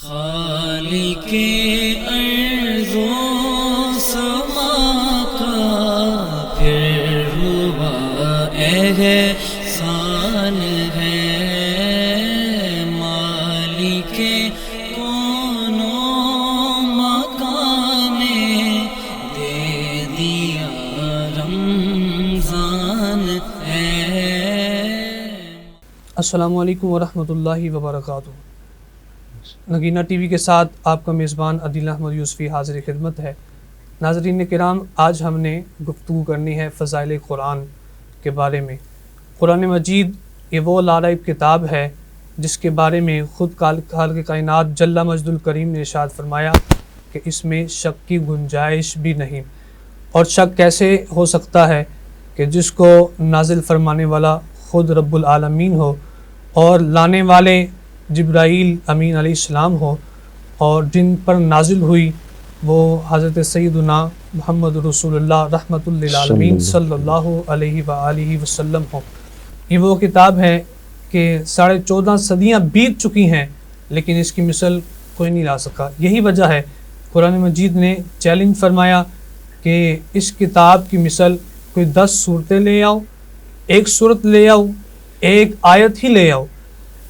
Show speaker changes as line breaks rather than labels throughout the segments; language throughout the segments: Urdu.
خالق ارض و سما کا پھر ہوا احسان ہے، مالک کون و مکان دے دیا رمضان ہے۔
السلام علیکم ورحمۃ اللہ وبرکاتہ۔ نگینہ ٹی وی کے ساتھ آپ کا میزبان عدیل احمد یوسفی حاضر خدمت ہے۔ ناظرین کرام، آج ہم نے گفتگو کرنی ہے فضائل قرآن کے بارے میں۔ قرآن مجید یہ وہ لارائب کتاب ہے جس کے بارے میں خود خالق کائنات جل مجد الکریم نے ارشاد فرمایا کہ اس میں شک کی گنجائش بھی نہیں۔ اور شک کیسے ہو سکتا ہے کہ جس کو نازل فرمانے والا خود رب العالمین ہو اور لانے والے جبرائیل امین علیہ السلام ہو، اور جن پر نازل ہوئی وہ حضرت سیدنا محمد رسول اللہ رحمۃ للعالمین صلی اللہ علیہ وآلہ وسلم ہو۔ یہ وہ کتاب ہے کہ 14.5 صدیاں بیت چکی ہیں لیکن اس کی مثل کوئی نہیں لا سکا۔ یہی وجہ ہے قرآن مجید نے چیلنج فرمایا کہ اس کتاب کی مثل کوئی 10 صورتیں لے آؤ، ایک صورت لے آؤ، ایک آیت ہی لے آؤ،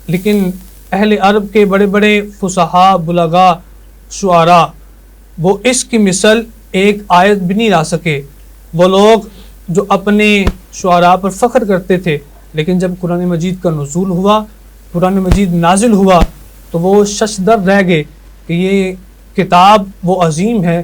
لیکن اہل عرب کے بڑے بڑے فصحاء، بلغاء، شعراء وہ اس کی مثل ایک آیت بھی نہیں لا سکے۔ وہ لوگ جو اپنے شعراء پر فخر کرتے تھے، لیکن جب قرآن مجید کا نزول ہوا، قرآن مجید نازل ہوا تو وہ ششدر رہ گئے کہ یہ کتاب وہ عظیم ہے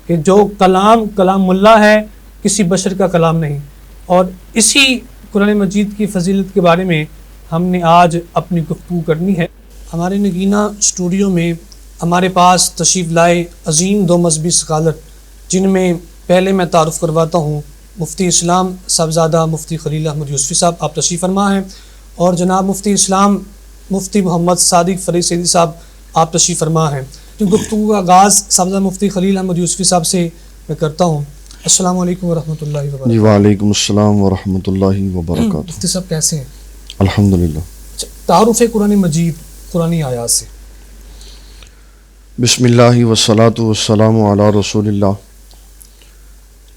کہ جو کلام اللہ ہے، کسی بشر کا کلام نہیں۔ اور اسی قرآن مجید کی فضیلت کے بارے میں ہم نے آج اپنی گفتگو کرنی ہے۔ ہمارے نگینہ اسٹوڈیو میں ہمارے پاس تشریف لائے عظیم 2 مذہبی اسکالر، جن میں پہلے میں تعارف کرواتا ہوں مفتی اسلام صاحبزادہ مفتی خلیل احمد یوسفی صاحب، آپ تشریف فرما ہیں، اور جناب مفتی اسلام مفتی محمد صادق فرید سیدی صاحب، آپ تشریف فرما ہیں۔ تو گفتگو کا آغاز صاحبزادہ مفتی خلیل احمد یوسفی صاحب سے میں کرتا ہوں۔ السلام علیکم ورحمۃ اللہ وبرکاتہ۔
جی وعلیکم السلام ورحمۃ اللہ وبرکاتہ۔
مفتی صاحب کیسے ہیں؟
الحمدللہ۔
تعارف قرآن مجید قرآنی آیات سے۔
بسم اللہ والصلاۃ والسلام علی رسول اللہ۔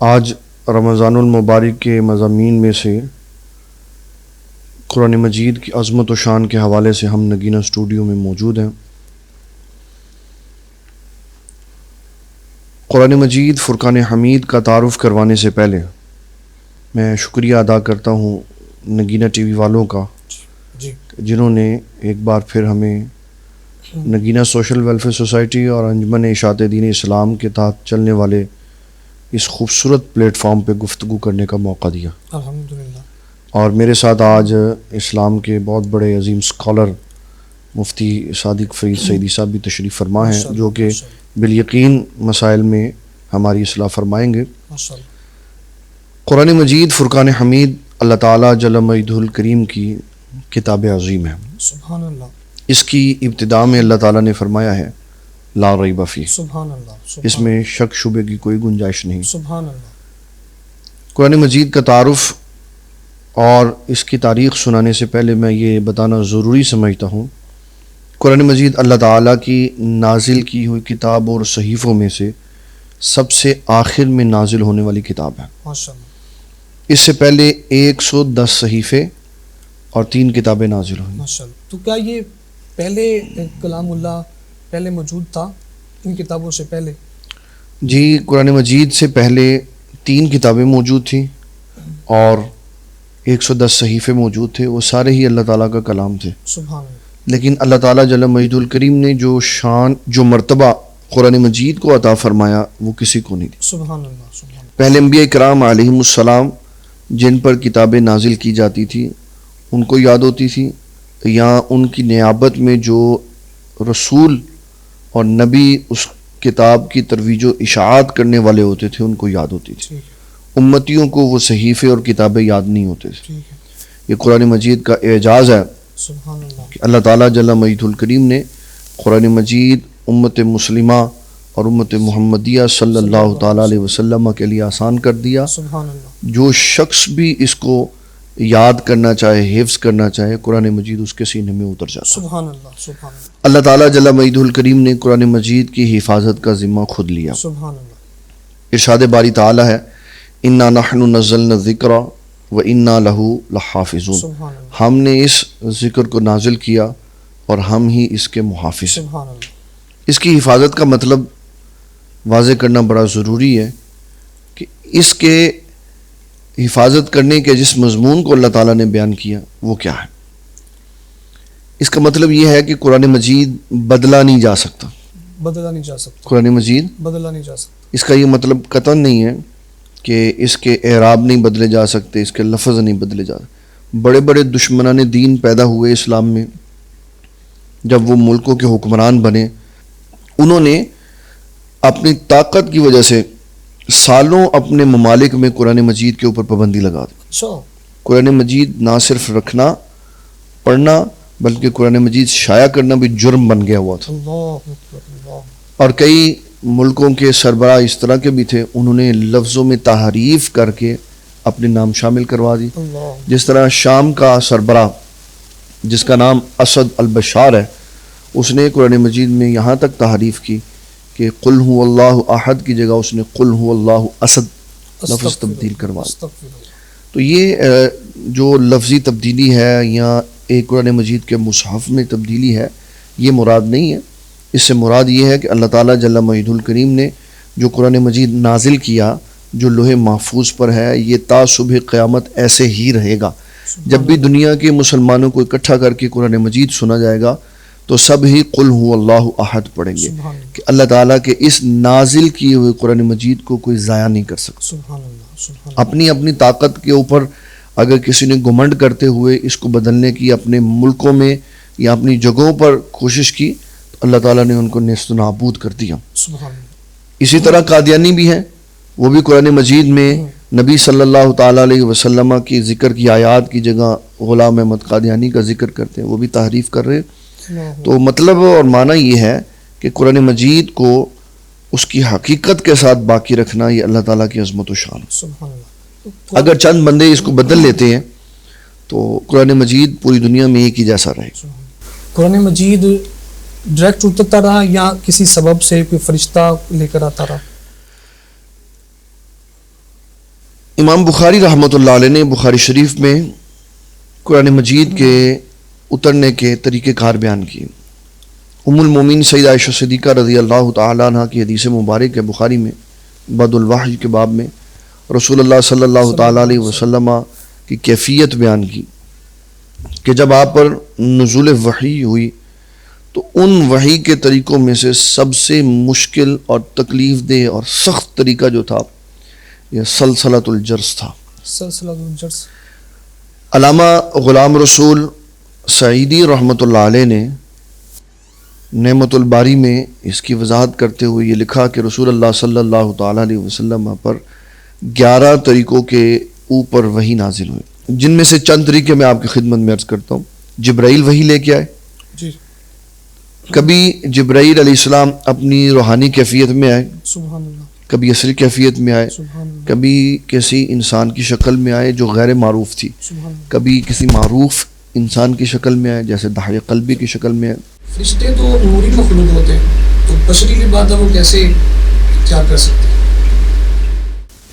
آج رمضان المبارک کے مضامین میں سے قرآن مجید کی عظمت و شان کے حوالے سے ہم نگینہ اسٹوڈیو میں موجود ہیں۔ قرآن مجید فرقان حمید کا تعارف کروانے سے پہلے میں شکریہ ادا کرتا ہوں نگینہ ٹی وی والوں کا،
جی
جنہوں نے ایک بار پھر ہمیں نگینہ سوشل ویلفیئر سوسائٹی اور انجمن اشاعت دین اسلام کے تحت چلنے والے اس خوبصورت پلیٹ فارم پہ گفتگو کرنے کا موقع دیا۔
الحمدللہ۔
اور میرے ساتھ آج اسلام کے بہت بڑے عظیم اسکالر مفتی صادق فرید سیدی صاحب بھی تشریف فرما ہیں، جو کہ بالیقین مسائل میں ہماری اصلاح فرمائیں گے۔ قرآن مجید فرقان حمید اللہ تعالیٰ جل مجدہ الکریم کی کتاب عظیم ہے۔
سبحان اللہ۔
اس کی ابتدا میں اللہ تعالیٰ نے فرمایا ہے لا ریب فیہ،
سبحان اللہ۔
اس میں شک شبے کی کوئی گنجائش نہیں۔
سبحان اللہ۔
قرآن مجید کا تعارف اور اس کی تاریخ سنانے سے پہلے میں یہ بتانا ضروری سمجھتا ہوں، قرآن مجید اللہ تعالیٰ کی نازل کی ہوئی کتاب اور صحیفوں میں سے سب سے آخر میں نازل ہونے والی کتاب ہے۔
ماشاءاللہ۔
اس سے پہلے 110 صحیفے اور 3 کتابیں نازل ہوئیں۔
ماشاءاللہ۔ تو کیا یہ پہلے کلام اللہ پہلے موجود تھا ان کتابوں سے پہلے؟
جی، قرآن مجید سے پہلے 3 کتابیں موجود تھیں اور 110 صحیفے موجود تھے، وہ سارے ہی اللہ تعالیٰ کا کلام تھے۔
سبحان اللہ۔
لیکن اللہ تعالیٰ جل مجدہ الکریم نے جو شان، جو مرتبہ قرآن مجید کو عطا فرمایا وہ کسی کو نہیں دی۔
سبحان اللہ۔ سبحان اللہ۔
پہلے انبیاء کرام علیہم السلام جن پر کتابیں نازل کی جاتی تھی ان کو یاد ہوتی تھی، یا ان کی نیابت میں جو رسول اور نبی اس کتاب کی ترویج و اشاعت کرنے والے ہوتے تھے ان کو یاد ہوتی تھی۔
ٹھیک ہے،
امتیوں کو وہ صحیفے اور کتابیں یاد نہیں ہوتے تھے۔
ٹھیک ہے۔
یہ قرآن مجید کا اعجاز ہے
سبحان اللہ۔
کہ اللہ تعالیٰ جل مجدہ الکریم نے قرآن مجید امت مسلمہ اور امت محمدیہ صلی اللہ تعالیٰ علیہ وسلم کے لیے آسان کر دیا۔
سبحان اللہ۔
جو شخص بھی اس کو یاد کرنا چاہے، حفظ کرنا چاہے، قرآن مجید اس کے سینے میں اتر جاتا ہے۔
سبحان اللہ، سبحان اللہ،
اللہ تعالیٰ جل مجدہ الکریم نے قرآن مجید کی حفاظت کا ذمہ خود لیا۔
سبحان اللہ،
ارشاد باری تعالیٰ ہے انا نحن نزلنا الذکر و انا لہ لحافظون،
سبحان اللہ،
ہم نے اس ذکر کو نازل کیا اور ہم ہی اس کے محافظ ہیں۔
سبحان اللہ،
اس کی حفاظت کا مطلب واضح کرنا بڑا ضروری ہے کہ اس کے حفاظت کرنے کے جس مضمون کو اللہ تعالیٰ نے بیان کیا وہ کیا ہے۔ اس کا مطلب یہ ہے کہ قرآن مجید بدلا نہیں جا سکتا،
بدلا نہیں جا سکتا،
قرآن مجید
بدلا نہیں جا سکتا،
اس کا یہ مطلب قطعاً نہیں ہے کہ اس کے اعراب نہیں بدلے جا سکتے، اس کے لفظ نہیں بدلے جا سکتے۔ بڑے بڑے دشمنان دین پیدا ہوئے اسلام میں، جب وہ ملکوں کے حکمران بنے، انہوں نے اپنی طاقت کی وجہ سے سالوں اپنے ممالک میں قرآن مجید کے اوپر پابندی لگا دی۔
اچھا،
قرآن مجید نہ صرف رکھنا پڑھنا بلکہ قرآن مجید شائع کرنا بھی جرم بن گیا ہوا تھا،
اللہ اکبر، اللہ،
اور کئی ملکوں کے سربراہ اس طرح کے بھی تھے، انہوں نے لفظوں میں تحریف کر کے اپنے نام شامل کروا دی۔
اللہ،
جس طرح شام کا سربراہ جس کا نام اسد البشار ہے، اس نے قرآن مجید میں یہاں تک تحریف کی کہ قل هو اللہ احد کی جگہ اس نے قل هو اللہ اسد لفظ تبدیل کروا دی۔
استغفر اللہ،
تو یہ جو لفظی تبدیلی ہے یا ایک قرآن مجید کے مصحف میں تبدیلی ہے، یہ مراد نہیں ہے۔ اس سے مراد یہ ہے کہ اللہ تعالیٰ جل مجدہ الکریم نے جو قرآن مجید نازل کیا، جو لوح محفوظ پر ہے، یہ تا صبح قیامت ایسے ہی رہے گا۔ جب بھی دنیا کے مسلمانوں کو اکٹھا کر کے قرآن مجید سنا جائے گا تو سب ہی قل هو اللہ احد پڑھیں گے
سبحان اللہ،
کہ اللہ تعالیٰ کے اس نازل کیے ہوئے قرآن مجید کو کوئی ضائع نہیں کر سکتا۔
سبحان اللہ، سبحان اللہ،
اپنی اپنی طاقت کے اوپر اگر کسی نے گھمنڈ کرتے ہوئے اس کو بدلنے کی اپنے ملکوں میں یا اپنی جگہوں پر کوشش کی تو اللہ تعالیٰ نے ان کو نیست و نابود کر دیا۔
سبحان اللہ،
اسی طرح قادیانی بھی ہیں، وہ بھی قرآن مجید میں نبی صلی اللہ تعالیٰ علیہ وسلم کی ذکر کی آیات کی جگہ غلام احمد قادیانی کا ذکر کرتے ہیں، وہ بھی تحریف کر رہے ہیں۔
اللہ،
تو مطلب اور معنی یہ ہے کہ قرآن مجید کو اس کی حقیقت کے ساتھ باقی رکھنا یہ اللہ تعالیٰ کی عظمت و شان ہے۔
سبحان اللہ،
اگر چند بندے اس کو بدل لیتے ہیں تو قرآن مجید پوری دنیا میں ایک ہی جیسا رہے گا۔
قرآن مجید ڈائریکٹ اترتا رہا یا کسی سبب سے کوئی فرشتہ لے کر آتا رہا؟
امام بخاری رحمۃ اللہ علیہ نے بخاری شریف میں قرآن مجید کے اترنے کے طریقہ کار بیان کیے۔ ام المومنین سیدہ عائشہ صدیقہ رضی اللہ تعالیٰ عنہ کی حدیث مبارک ہے بخاری میں، بدء الوحی کے باب میں، رسول اللہ صلی اللہ تعالیٰ علیہ وسلم کی کیفیت بیان کی کہ جب آپ پر نزول وحی ہوئی تو ان وحی کے طریقوں میں سے سب سے مشکل اور تکلیف دہ اور سخت طریقہ جو تھا یہ سلسلۃ الجرس تھا۔
سلسلہ الجرس،
علامہ غلام رسول سعیدی رحمۃ اللہ علیہ نے نعمت الباری میں اس کی وضاحت کرتے ہوئے یہ لکھا کہ رسول اللہ صلی اللہ تعالیٰ علیہ وسلم پر 11 طریقوں کے اوپر وحی نازل ہوئے، جن میں سے چند طریقے میں آپ کی خدمت میں عرض کرتا ہوں۔ جبرائیل وحی لے کے آئے،
جی،
کبھی جبرائیل علیہ السلام اپنی روحانی کیفیت میں آئے،
سبحان اللہ،
کبھی اصلی کیفیت میں آئے،
سبحان اللہ،
کبھی کسی انسان کی شکل میں آئے جو غیر معروف تھی،
سبحان اللہ۔
کبھی کسی معروف انسان کی شکل میں آئے جیسے داہیہ قلبی کی شکل میں آئے۔
فرشتے تو نوری مخلوق ہوتے ہیں، تو بشری لبادہ وہ کیسے کیا کر سکتے ہیں؟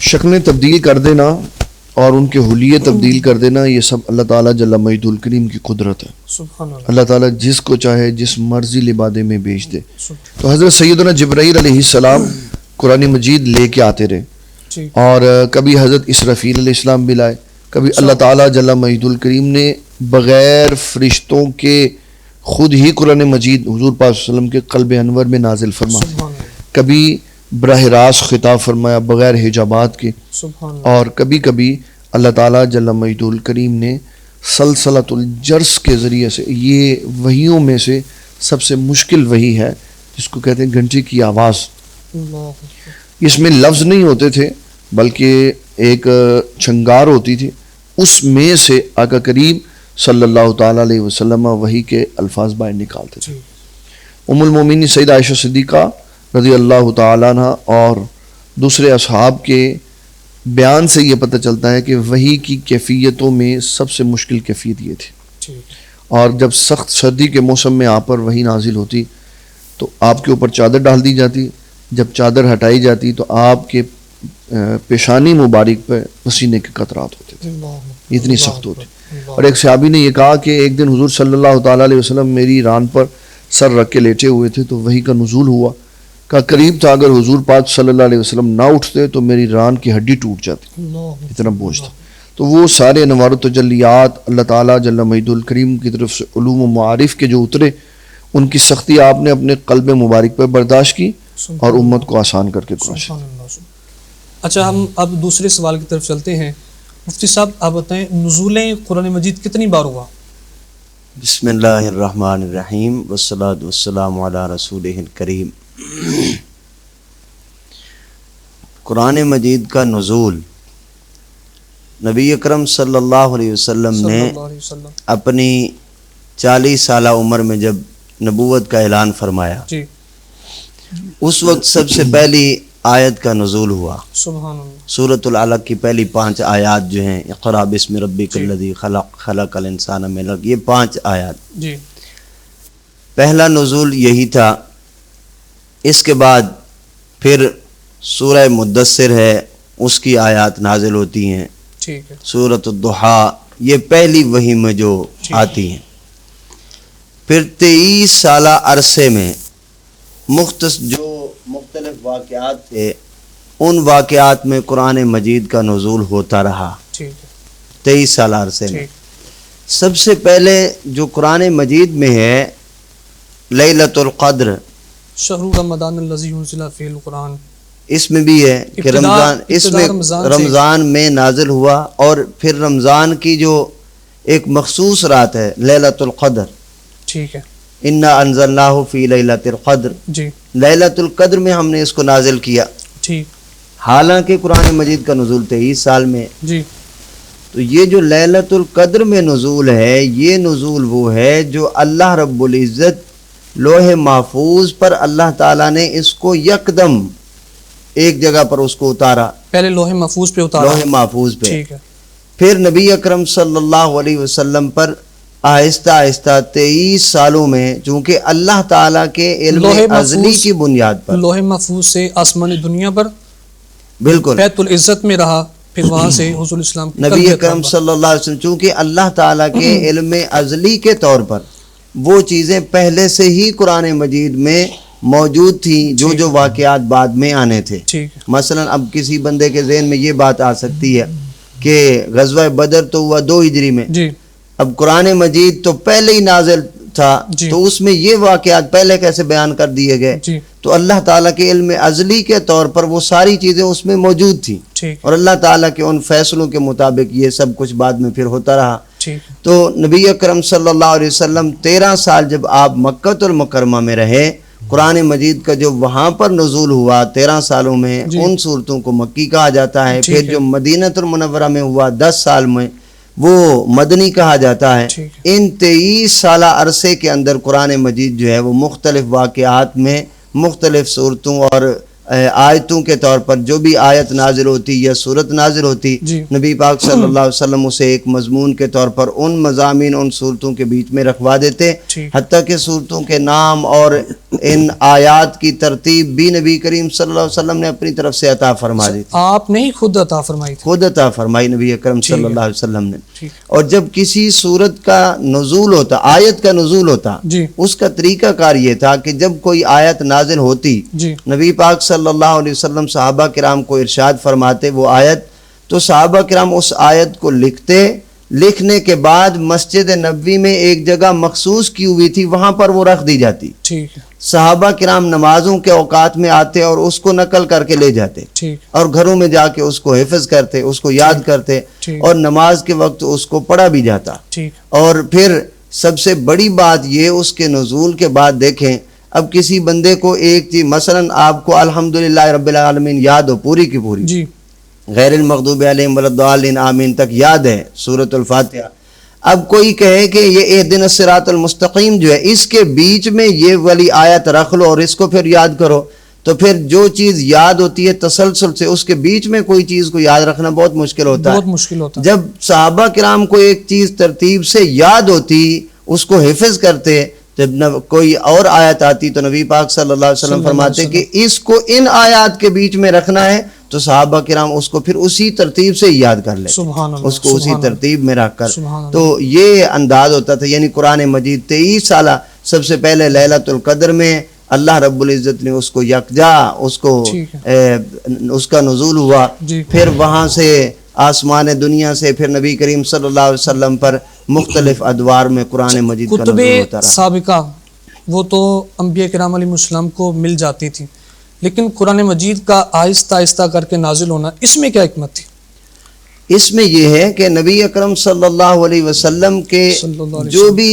شکلیں تبدیل کر دینا اور ان کے حلیے تبدیل کر دینا یہ سب اللہ تعالیٰ جل مجدہ الکریم کی قدرت ہے۔
سبحان اللہ،
اللہ تعالیٰ جس کو چاہے جس مرضی لبادے میں بھیج دے۔
سبحان،
تو حضرت سیدنا جبرائیل علیہ السلام قرآن مجید لے کے آتے رہے،
جی،
اور کبھی حضرت اسرافیل علیہ السلام بھی لائے، کبھی اللہ تعالیٰ جل مجدہ الکریم نے بغیر فرشتوں کے خود ہی قرآن مجید حضور پاک صلی اللہ علیہ وسلم کے قلب انور میں نازل فرما،
سبحان اللہ،
کبھی براہ راست خطاب فرمایا بغیر حجابات کے،
سبحان اللہ،
اور کبھی کبھی اللہ تعالیٰ جل مجدہ الکریم نے سلسلۃ الجرس کے ذریعے سے، یہ وحیوں میں سے سب سے مشکل وحی ہے جس کو کہتے ہیں گھنٹی کی آواز،
اللہ اکبر،
اس میں لفظ نہیں ہوتے تھے بلکہ ایک چھنگار ہوتی تھی، اس میں سے آقا کریم صلی اللہ تعالیٰ علیہ وسلم وحی کے الفاظ باہر نکالتے تھے۔
جی،
ام المومنین سیدہ عائشہ صدیقہ رضی اللہ تعالیٰ عنہ اور دوسرے اصحاب کے بیان سے یہ پتہ چلتا ہے کہ وحی کی کیفیتوں میں سب سے مشکل کیفیت یہ تھی. اور جب سخت سردی کے موسم میں آپ پر وحی نازل ہوتی تو آپ کے اوپر چادر ڈال دی جاتی. جب چادر ہٹائی جاتی تو آپ کے پیشانی مبارک پہ پسینے کے قطرات ہوتے تھے, اتنی سخت ہوتی. اور ایک صحابی نے یہ کہا کہ ایک دن حضور صلی اللہ تعالیٰ علیہ وسلم میری ران پر سر رکھ کے لیٹے ہوئے تھے تو وحی کا نزول ہوا. کا قریب تھا اگر حضور پاک صلی اللہ علیہ وسلم نہ اٹھتے تو میری ران کی ہڈی ٹوٹ جاتی, اتنا بوجھ تھا. تو وہ سارے انوار و تجلیات اللہ تعالیٰ جل مجید الکریم کی طرف سے علوم و معارف کے جو اترے, ان کی سختی آپ نے اپنے قلب مبارک پر برداشت کی اور امت کو آسان کر کے کوشش.
اچھا, ہم اب دوسرے سوال کی طرف چلتے ہیں. مفتی صاحب آپ بتائیں, نزولیں قرآن مجید کتنی بار ہوا؟
بسم اللہ الرحمن الرحیم والصلاۃ والسلام علی رسولہ الکریم. قرآن مجید کا نزول نبی اکرم صلی اللہ علیہ وسلم نے اپنی 40 سالہ عمر میں جب نبوت کا اعلان فرمایا, اس وقت سب سے پہلی آیت کا نزول ہوا.
سبحان اللہ.
سورۃ العلق کی پہلی 5 آیات جو ہیں, اقرأ باسم ربک الذی خلق خلق الانسان من علق, یہ 5 آیات پہلا نزول یہی تھا. اس کے بعد پھر سورہ مدثر ہے, اس کی آیات نازل ہوتی ہیں. سورۃ الضحیٰ, یہ پہلی وحی میں جو آتی ہیں. پھر 23 سالہ عرصے میں جو مختلف واقعات تھے, ان واقعات میں قرآن مجید کا نزول ہوتا رہا. 23 سالہ عرصے میں سب سے پہلے جو قرآن مجید میں ہے لیلۃ القدر,
شہر رمضان الذی انزل فیہ القرآن,
اس میں بھی ہے کہ رمضان میں نازل ہوا. اور پھر رمضان کی جو ایک مخصوص رات ہے لیلۃ القدر,
ٹھیک ہے,
انا انزلناہ فی لیلۃ القدر, لیلۃ القدر میں ہم نے اس کو نازل کیا. حالانکہ قرآن مجید کا نزول 23 سال میں. تو یہ جو لیلۃ القدر میں نزول ہے, یہ نزول وہ ہے جو اللہ رب العزت لوح محفوظ پر اللہ تعالیٰ نے اس کو یکدم ایک جگہ پر اس کو اتارا.
پہلے لوح محفوظ پہ اتارا,
لوح محفوظ پہ. پھر نبی اکرم صلی اللہ علیہ وسلم پر آہستہ آہستہ 23 سالوں میں, چونکہ اللہ تعالیٰ کے علم ازلی کی بنیاد پر
لوح محفوظ سے آسمان دنیا پر
بالکل
بیت العزت میں رہا, پھر وہاں سے حضور اسلام
نبی اکرم صلی اللہ علیہ وسلم, چونکہ اللہ تعالیٰ کے علم ازلی کے طور پر وہ چیزیں پہلے سے ہی قرآن مجید میں موجود تھیں جو واقعات بعد میں آنے تھے. مثلا اب کسی بندے کے ذہن میں یہ بات آ سکتی ہے کہ غزوہ بدر تو ہوا 2 ہجری میں, اب قرآن مجید تو پہلے ہی نازل تھا, تو اس میں یہ واقعات پہلے کیسے بیان کر دیے گئے؟ تو اللہ تعالیٰ کے علم ازلی کے طور پر وہ ساری چیزیں اس میں موجود تھیں, اور اللہ تعالیٰ کے ان فیصلوں کے مطابق یہ سب کچھ بعد میں پھر ہوتا رہا. تو نبی اکرم صلی اللہ علیہ وسلم 13 سال جب آپ مکۃ المکرمہ میں رہے, قرآن مجید کا جو وہاں پر نزول ہوا 13 سالوں میں, ان صورتوں کو مکی کہا جاتا ہے. پھر جو مدینہ المنورہ میں ہوا 10 سال میں, وہ مدنی کہا جاتا ہے. ان 23 سالہ عرصے کے اندر قرآن مجید جو ہے وہ مختلف واقعات میں مختلف صورتوں اور آیتوں کے طور پر جو بھی آیت نازل ہوتی یا صورت نازل ہوتی, نبی پاک صلی اللہ علیہ وسلم اسے ایک مضمون کے طور پر ان مضامین ان صورتوں کے بیچ میں رکھوا دیتے, حتیٰ کہ صورتوں کے نام اور ان آیات کی ترتیب بھی نبی کریم صلی اللہ علیہ وسلم نے اپنی طرف سے عطا فرما دی.
آپ نے ہی خود عطا فرمائی تھی؟
خود عطا فرمائی نبی اکرم صلی اللہ علیہ وسلم نے. اور جب کسی صورت کا نزول ہوتا, آیت کا نزول ہوتا, اس کا طریقہ کار یہ تھا کہ جب کوئی آیت نازل ہوتی, نبی پاک صلی اللہ علیہ وسلم صحابہ کرام کو ارشاد فرماتے وہ آیت, تو صحابہ کرام اس آیت کو لکھتے, لکھنے کے بعد مسجد نبوی میں ایک جگہ مخصوص کی ہوئی تھی, وہاں پر وہ رکھ دی جاتی. صحابہ کرام نمازوں کے اوقات میں آتے اور اس کو نقل کر کے لے جاتے, اور گھروں میں جا کے اس کو حفظ کرتے, اس کو یاد کرتے, اور نماز کے وقت اس کو پڑھا بھی جاتا. اور پھر سب سے بڑی بات یہ, اس کے نزول کے بعد دیکھیں, اب کسی بندے کو ایک چیز, مثلا آپ کو الحمدللہ رب العالمین یاد ہو پوری کی پوری, غیر المغضوب علیہم ولا الضالین آمین تک یاد ہے سورۃ الفاتحہ. اب کوئی کہے کہ یہ اہدنا الصراط المستقیم جو ہے, اس کے بیچ میں یہ والی آیت رکھ لو اور اس کو پھر یاد کرو, تو پھر جو چیز یاد ہوتی ہے تسلسل سے، اس کے بیچ میں کوئی چیز کو یاد رکھنا بہت مشکل ہوتا ہے.
بہت مشکل ہوتا ہے.
جب صحابہ کرام کو ایک چیز ترتیب سے یاد ہوتی، اس کو حفظ کرتے، جب کوئی اور آیت آتی تو نبی پاک صلی اللہ علیہ وسلم فرماتے کہ اس کو ان آیات کے بیچ میں رکھنا ہے، تو صحابہ کرام اس کو پھر اسی ترتیب سے یاد کر لے،
سبحان اللہ،
اس کو اسی ترتیب میں رکھ کر.
سبحان اللہ.
تو یہ انداز ہوتا تھا. یعنی قرآن مجید 23 سالہ سب سے پہلے لیلۃ القدر میں اللہ رب العزت نے اس کو یکجا، اس کو اس کا نزول ہوا.
جی.
پھر وہاں سے آسمان دنیا سے پھر نبی کریم صلی اللہ علیہ وسلم پر مختلف ادوار میں قرآن مجید کا نزول ہوتا
کتب
رہا.
سابقہ وہ تو انبیاء کرام علیہ السلام کو مل جاتی تھی، لیکن قرآن مجید کا آہستہ آہستہ کر کے نازل ہونا، اس میں کیا حکمت تھی؟
اس میں یہ ہے کہ نبی اکرم صلی اللہ علیہ وسلم کے جو بھی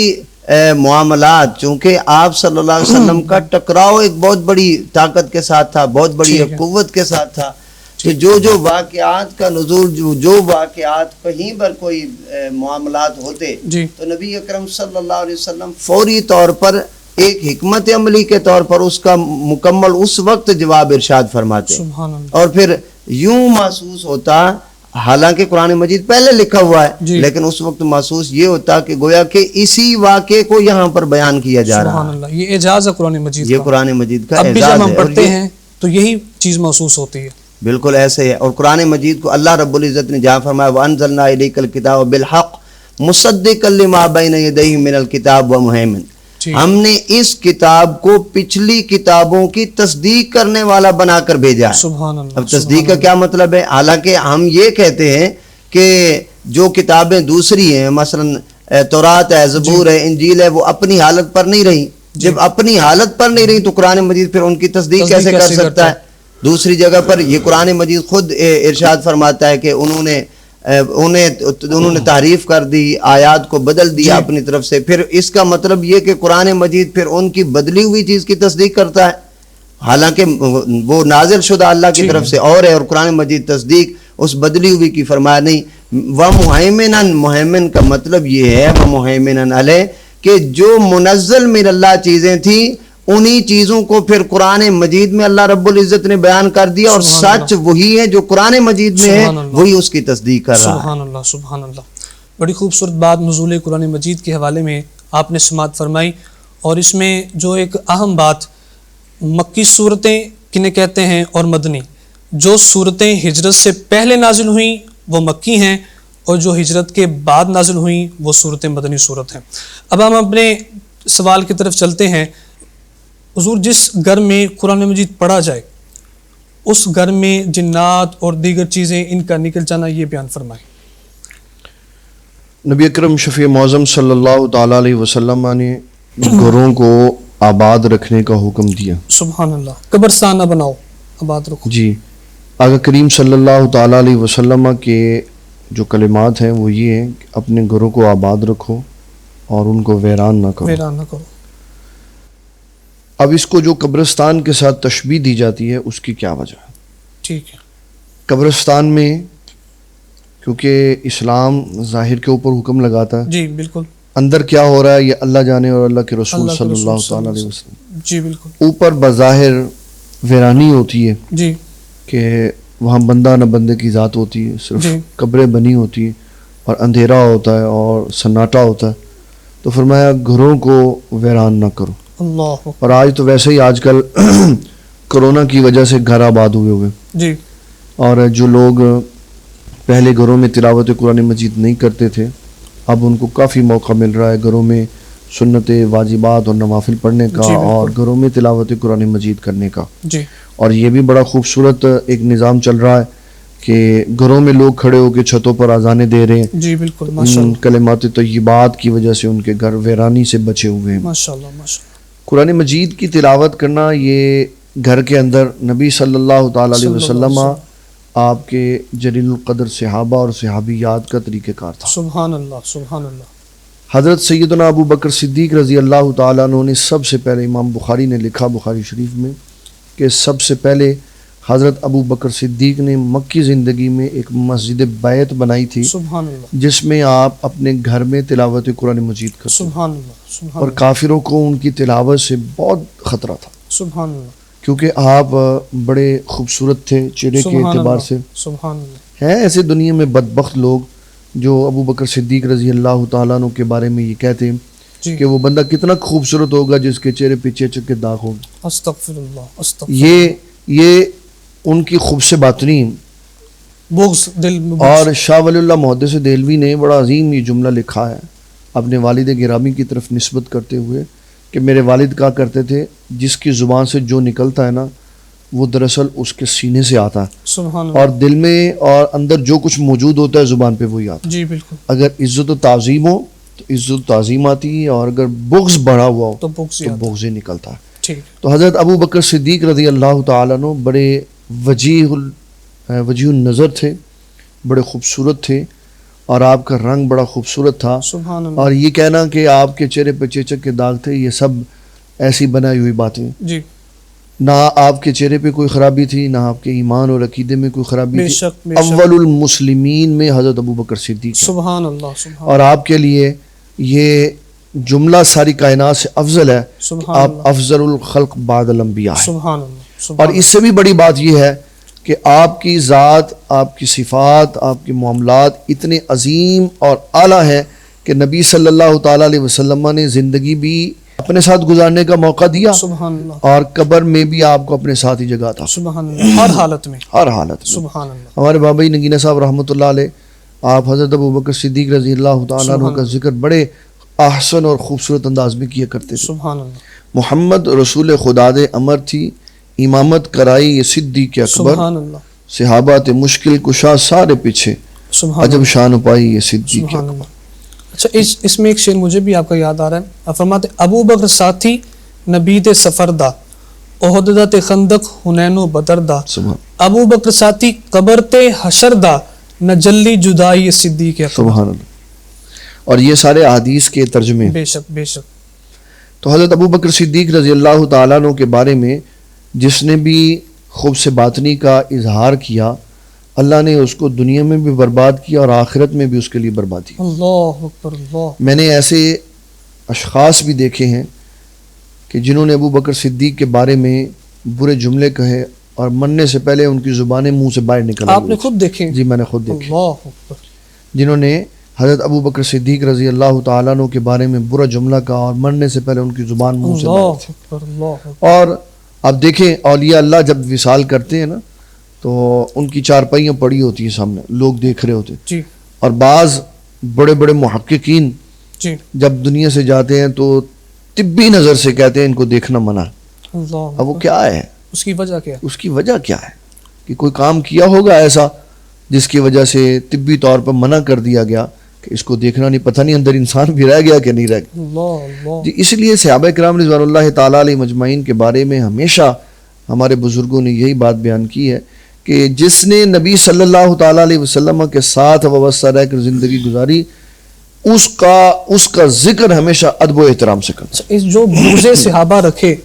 معاملات، چونکہ آپ صلی اللہ علیہ وسلم کا ٹکراؤ ایک بہت بڑی طاقت کے ساتھ تھا، بہت بڑی قوت کے ساتھ تھا. تو جو واقعات کا نزول، جو واقعات کہیں پر کوئی معاملات ہوتے تو نبی اکرم صلی اللہ علیہ وسلم فوری طور پر ایک حکمت عملی کے طور پر اس کا مکمل اس وقت جواب ارشاد فرماتے. اور پھر یوں محسوس ہوتا، حالانکہ قرآن مجید پہلے لکھا ہوا ہے، لیکن اس وقت محسوس یہ ہوتا کہ گویا کہ اسی واقعے کو یہاں پر بیان کیا جا رہا ہے.
سبحان اللہ، یہ اعجاز ہے قرآن مجید،
یہ قرآن مجید کا
اب بھی
اعجاز
جب ہم
ہے.
پڑھتے ہیں تو یہی چیز محسوس ہوتی ہے.
بالکل ایسے ہے. اور قرآن مجید کو اللہ رب العزت نے جہاں فرمایا وَأَنزَلْنَا إِلَيْكَ الْكِتَابَ بِالْحَقِّ مُصَدِّقًا لِمَا بَيْنَ يَدَيْهِ مِنَ الْكِتَابِ وَمُهَيْمِنًا، ہم نے اس کتاب کو پچھلی کتابوں کی تصدیق کرنے والا بنا کر بھیجا ہے.
سبحان اللہ.
اب تصدیق کا کیا مطلب ہے؟ حالانکہ ہم یہ کہتے ہیں کہ جو کتابیں دوسری ہیں، مثلا تورات ہے، زبور ہے، انجیل ہے، وہ اپنی حالت پر نہیں رہی. جب اپنی حالت پر نہیں رہی تو قرآن مجید پھر ان کی تصدیق کیسے کر سکتا ہے؟ دوسری جگہ پر یہ قرآن مجید خود ارشاد فرماتا ہے کہ انہوں نے تعریف کر دی، آیات کو بدل دیا اپنی طرف سے. پھر اس کا مطلب یہ کہ قرآن مجید پھر ان کی بدلی ہوئی چیز کی تصدیق کرتا ہے، حالانکہ وہ نازل شدہ اللہ کی طرف سے اور ہے، اور قرآن مجید تصدیق اس بدلی ہوئی کی فرمایا نہیں. وَمُهَيْمِنًا، مہیمن کا مطلب یہ ہے وَمُهَيْمِنًا عَلَيْهِ کہ جو منزل من اللہ چیزیں تھیں انہی چیزوں کو پھر قرآن مجید میں اللہ رب العزت نے بیان کر دیا، اور سچ وہی ہے جو قرآن مجید میں ہے، وہی اس کی تصدیق کر رہا ہے.
سبحان اللہ، سبحان اللہ. بڑی خوبصورت بات نزول قرآن مجید کے حوالے میں آپ نے سماعت فرمائی. اور اس میں جو ایک اہم بات، مکی صورتیں کنہیں کہتے ہیں اور مدنی. جو صورتیں ہجرت سے پہلے نازل ہوئیں وہ مکی ہیں، اور جو ہجرت کے بعد نازل ہوئیں وہ صورتیں مدنی صورت ہیں. اب ہم اپنے سوال کی طرف چلتے ہیں. حضور، جس گھر میں قرآن مجید پڑھا جائے اس گھر میں جنات اور دیگر چیزیں ان کا نکل جانا، یہ بیان فرمائیں.
نبی اکرم شفیع معظم صلی اللہ تعالیٰ علیہ وسلم نے گھروں کو آباد رکھنے کا حکم دیا.
سبحان اللہ. قبرستان نہ بناؤ، آباد رکھو.
جی. آقا کریم صلی اللہ تعالیٰ علیہ وسلم کے جو کلمات ہیں وہ یہ ہیں کہ اپنے گھروں کو آباد رکھو اور ان کو ویران نہ کرو.
ویران نہ کرو.
اب اس کو جو قبرستان کے ساتھ تشبیہ دی جاتی ہے اس کی کیا وجہ ہے؟
ٹھیک ہے.
قبرستان میں کیونکہ اسلام ظاہر کے اوپر حکم لگاتا ہے،
جی بالکل،
اندر کیا ہو رہا ہے یہ اللہ جانے اور اللہ کے رسول صلی اللہ تعالیٰ علیہ وسلم.
جی بالکل.
اوپر بظاہر ویرانی ہوتی ہے
جی
کہ وہاں بندہ نہ بندے کی ذات ہوتی ہے، صرف قبریں بنی ہوتی ہیں اور اندھیرا ہوتا ہے اور سناٹا ہوتا ہے. تو فرمایا گھروں کو ویران نہ کرو.
اللہ.
اور آج تو ویسے ہی آج کل کرونا کی وجہ سے گھر آباد ہوئے
جی.
اور جو لوگ پہلے گھروں میں تلاوت قرآن مجید نہیں کرتے تھے اب ان کو کافی موقع مل رہا ہے گھروں میں سنت واجبات اور نوافل پڑھنے کا اور گھروں میں تلاوت قرآن مجید کرنے کا.
جی.
اور یہ بھی بڑا خوبصورت ایک نظام چل رہا ہے کہ گھروں میں لوگ کھڑے ہو کے چھتوں پر اذانیں دے رہے ہیں.
جی بالکل. ماشاءاللہ.
کلمات طیبات کی وجہ سے ان کے گھر ویرانی سے بچے ہوئے ہیں.
ماشاءاللہ ماشاءاللہ.
قرآن مجید کی تلاوت کرنا یہ گھر کے اندر نبی صلی اللہ تعالیٰ علیہ وسلم آپ کے جلیل القدر صحابہ اور صحابیات کا طریقہ کار تھا.
سبحان اللہ سبحان اللہ.
حضرت سیدنا ابو بکر صدیق رضی اللہ تعالیٰ عنہ نے سب سے پہلے، امام بخاری نے لکھا بخاری شریف میں کہ سب سے پہلے حضرت ابو بکر صدیق نے مکی زندگی میں ایک مسجد بیت بنائی تھی
سبحان اللہ،
جس میں آپ اپنے گھر میں تلاوت قرآن مجید کرتے.
سبحان اللہ سبحان
اور کافروں کو ان کی تلاوت سے بہت خطرہ تھا.
سبحان اللہ.
کیونکہ آپ بڑے خوبصورت تھے چہرے کے اعتبار سے.
سبحان اللہ.
ہیں ایسے دنیا میں بدبخت لوگ جو ابو بکر صدیق رضی اللہ تعالیٰ عنہ کے بارے میں یہ کہتے ہیں
جی.
کہ وہ بندہ کتنا خوبصورت ہوگا جس کے چہرے پہ چچک کے داغ ہوں.
استغفر اللہ استغفر.
یہ ان کی خوب سے باطنی.
بغض دل میں بغض.
اور شاہ ولی اللہ محدث دہلوی نے بڑا عظیم یہ جملہ لکھا ہے اپنے والد گرامی کی طرف نسبت کرتے ہوئے کہ میرے والد کہا کرتے تھے جس کی زبان سے جو نکلتا ہے نا وہ دراصل اس کے سینے سے آتا ہے,
سبحان اللہ.
اور دل میں اور اندر جو کچھ موجود ہوتا ہے زبان پہ وہی آتا ہے.
جی بالکل.
اگر عزت و تعظیم ہو تو عزت و تعظیم آتی ہے, اور اگر بغض بڑھا ہوا ہو
تو بغض
تو بغض ہی نکلتا ہے.
ٹھیک.
تو حضرت ابو بکر صدیق رضی اللہ تعالیٰ عنہ بڑے وجیح النظر تھے, بڑے خوبصورت تھے, اور آپ کا رنگ بڑا خوبصورت تھا.
سبحان اللہ.
اور یہ کہنا کہ آپ کے چہرے پہ چیچک کے داغ تھے یہ سب ایسی بنائی ہوئی باتیں.
جی.
نہ آپ کے چہرے پہ کوئی خرابی تھی, نہ آپ کے ایمان اور عقیدے میں کوئی خرابی
بے
تھی.
شک بے شک.
اول المسلمین میں حضرت ابو بکر صدیق ہیں.
سبحان اللہ سبحان.
اور آپ کے لیے یہ جملہ ساری کائنات سے افضل ہے.
سبحان
آپ
اللہ.
افضل الخلق بعد الانبیاء ہیں.
سبحان اللہ.
اور اس سے بھی بڑی بات یہ ہے کہ آپ کی ذات, آپ کی صفات, آپ کے معاملات اتنے عظیم اور اعلیٰ ہیں کہ نبی صلی اللہ تعالیٰ علیہ وسلم نے زندگی بھی اپنے ساتھ گزارنے کا موقع دیا,
سبحان اللہ.
اور قبر میں بھی آپ کو اپنے ساتھ ہی جگہ تھا.
سبحان اللہ. ہر حالت میں.
ہر حالت میں.
سبحان اللہ.
ہمارے بابا جی نگینہ صاحب رحمۃ اللہ علیہ, آپ حضرت ابو بکر صدیق رضی اللہ تعالیٰ عنہ کا ذکر بڑے احسن اور خوبصورت انداز میں کیا کرتے تھے.
سبحان اللہ.
محمد رسول خدا دے امر تھی, امامت کرائی یہ صدیق اکبر,
سبحان اللہ.
صحابہ تے مشکل کشا سارے پیچھے,
سبحان
عجب
اللہ.
شان پائی یہ صدیق
سبحان
اکبر.
اللہ. اچھا اس میں ایک شعر مجھے بھی آپ کا یاد آ رہا ہے. آپ فرماتے ابو بکر ساتھی نبی تے سفر دا, احد دا تے خندق حنین و بدر دا,
سبحان
ابو بکر ساتھی قبر تے حشر دا, نہ جلی جدائی صدیق اکبر.
سبحان اللہ. اور یہ سارے احادیث کے ترجمے.
بے شک بے شک.
تو حضرت ابو بکر صدیق رضی اللہ تعالیٰ عنہ کے بارے میں جس نے بھی خوب سے باطنی کا اظہار کیا, اللہ نے اس کو دنیا میں بھی برباد کیا اور آخرت میں بھی اس کے لیے بربادی.
اللہ اکبر اللہ.
میں نے ایسے اشخاص بھی دیکھے ہیں کہ جنہوں نے ابو بکر صدیق کے بارے میں برے جملے کہے اور مرنے سے پہلے ان کی زبانیں منہ سے باہر نکل
آپ نے خود دیکھے؟
جی میں نے خود دیکھے.
اللہ اکبر.
جنہوں نے حضرت ابو بکر صدیق رضی اللہ تعالیٰ عنہ کے بارے میں برا جملہ کہا اور مرنے سے پہلے ان کی زبان منہ سے باہر
اللہ
تھی.
اکبر اللہ اکبر.
اور اب دیکھیں اولیاء اللہ جب وصال کرتے ہیں نا تو ان کی چارپائیاں پڑی ہوتی ہیں سامنے, لوگ دیکھ رہے ہوتے ہیں.
جی.
اور بعض بڑے بڑے محققین
جی.
جب دنیا سے جاتے ہیں تو طبی نظر سے کہتے ہیں ان کو دیکھنا منع.
اللہ
اب وہ کیا ہے,
اس کی وجہ کیا؟
اس کی وجہ کیا ہے کہ کوئی کام کیا ہوگا ایسا جس کی وجہ سے طبی طور پر منع کر دیا گیا کہ اس کو دیکھنا نہیں, پتہ نہیں اندر انسان بھی رہ گیا کہ نہیں رہ گیا.
اللہ اللہ.
جی اس لیے صحابہ کرام رضوان اللہ تعالیٰ علیہ مجمعین کے بارے میں ہمیشہ ہمارے بزرگوں نے یہی بات بیان کی ہے کہ جس نے نبی صلی اللہ تعالیٰ علیہ وسلم کے ساتھ وابستہ رہ کر زندگی گزاری اس کا ذکر ہمیشہ ادب و احترام سے کرنا.
اس جو بغض صحابہ رکھے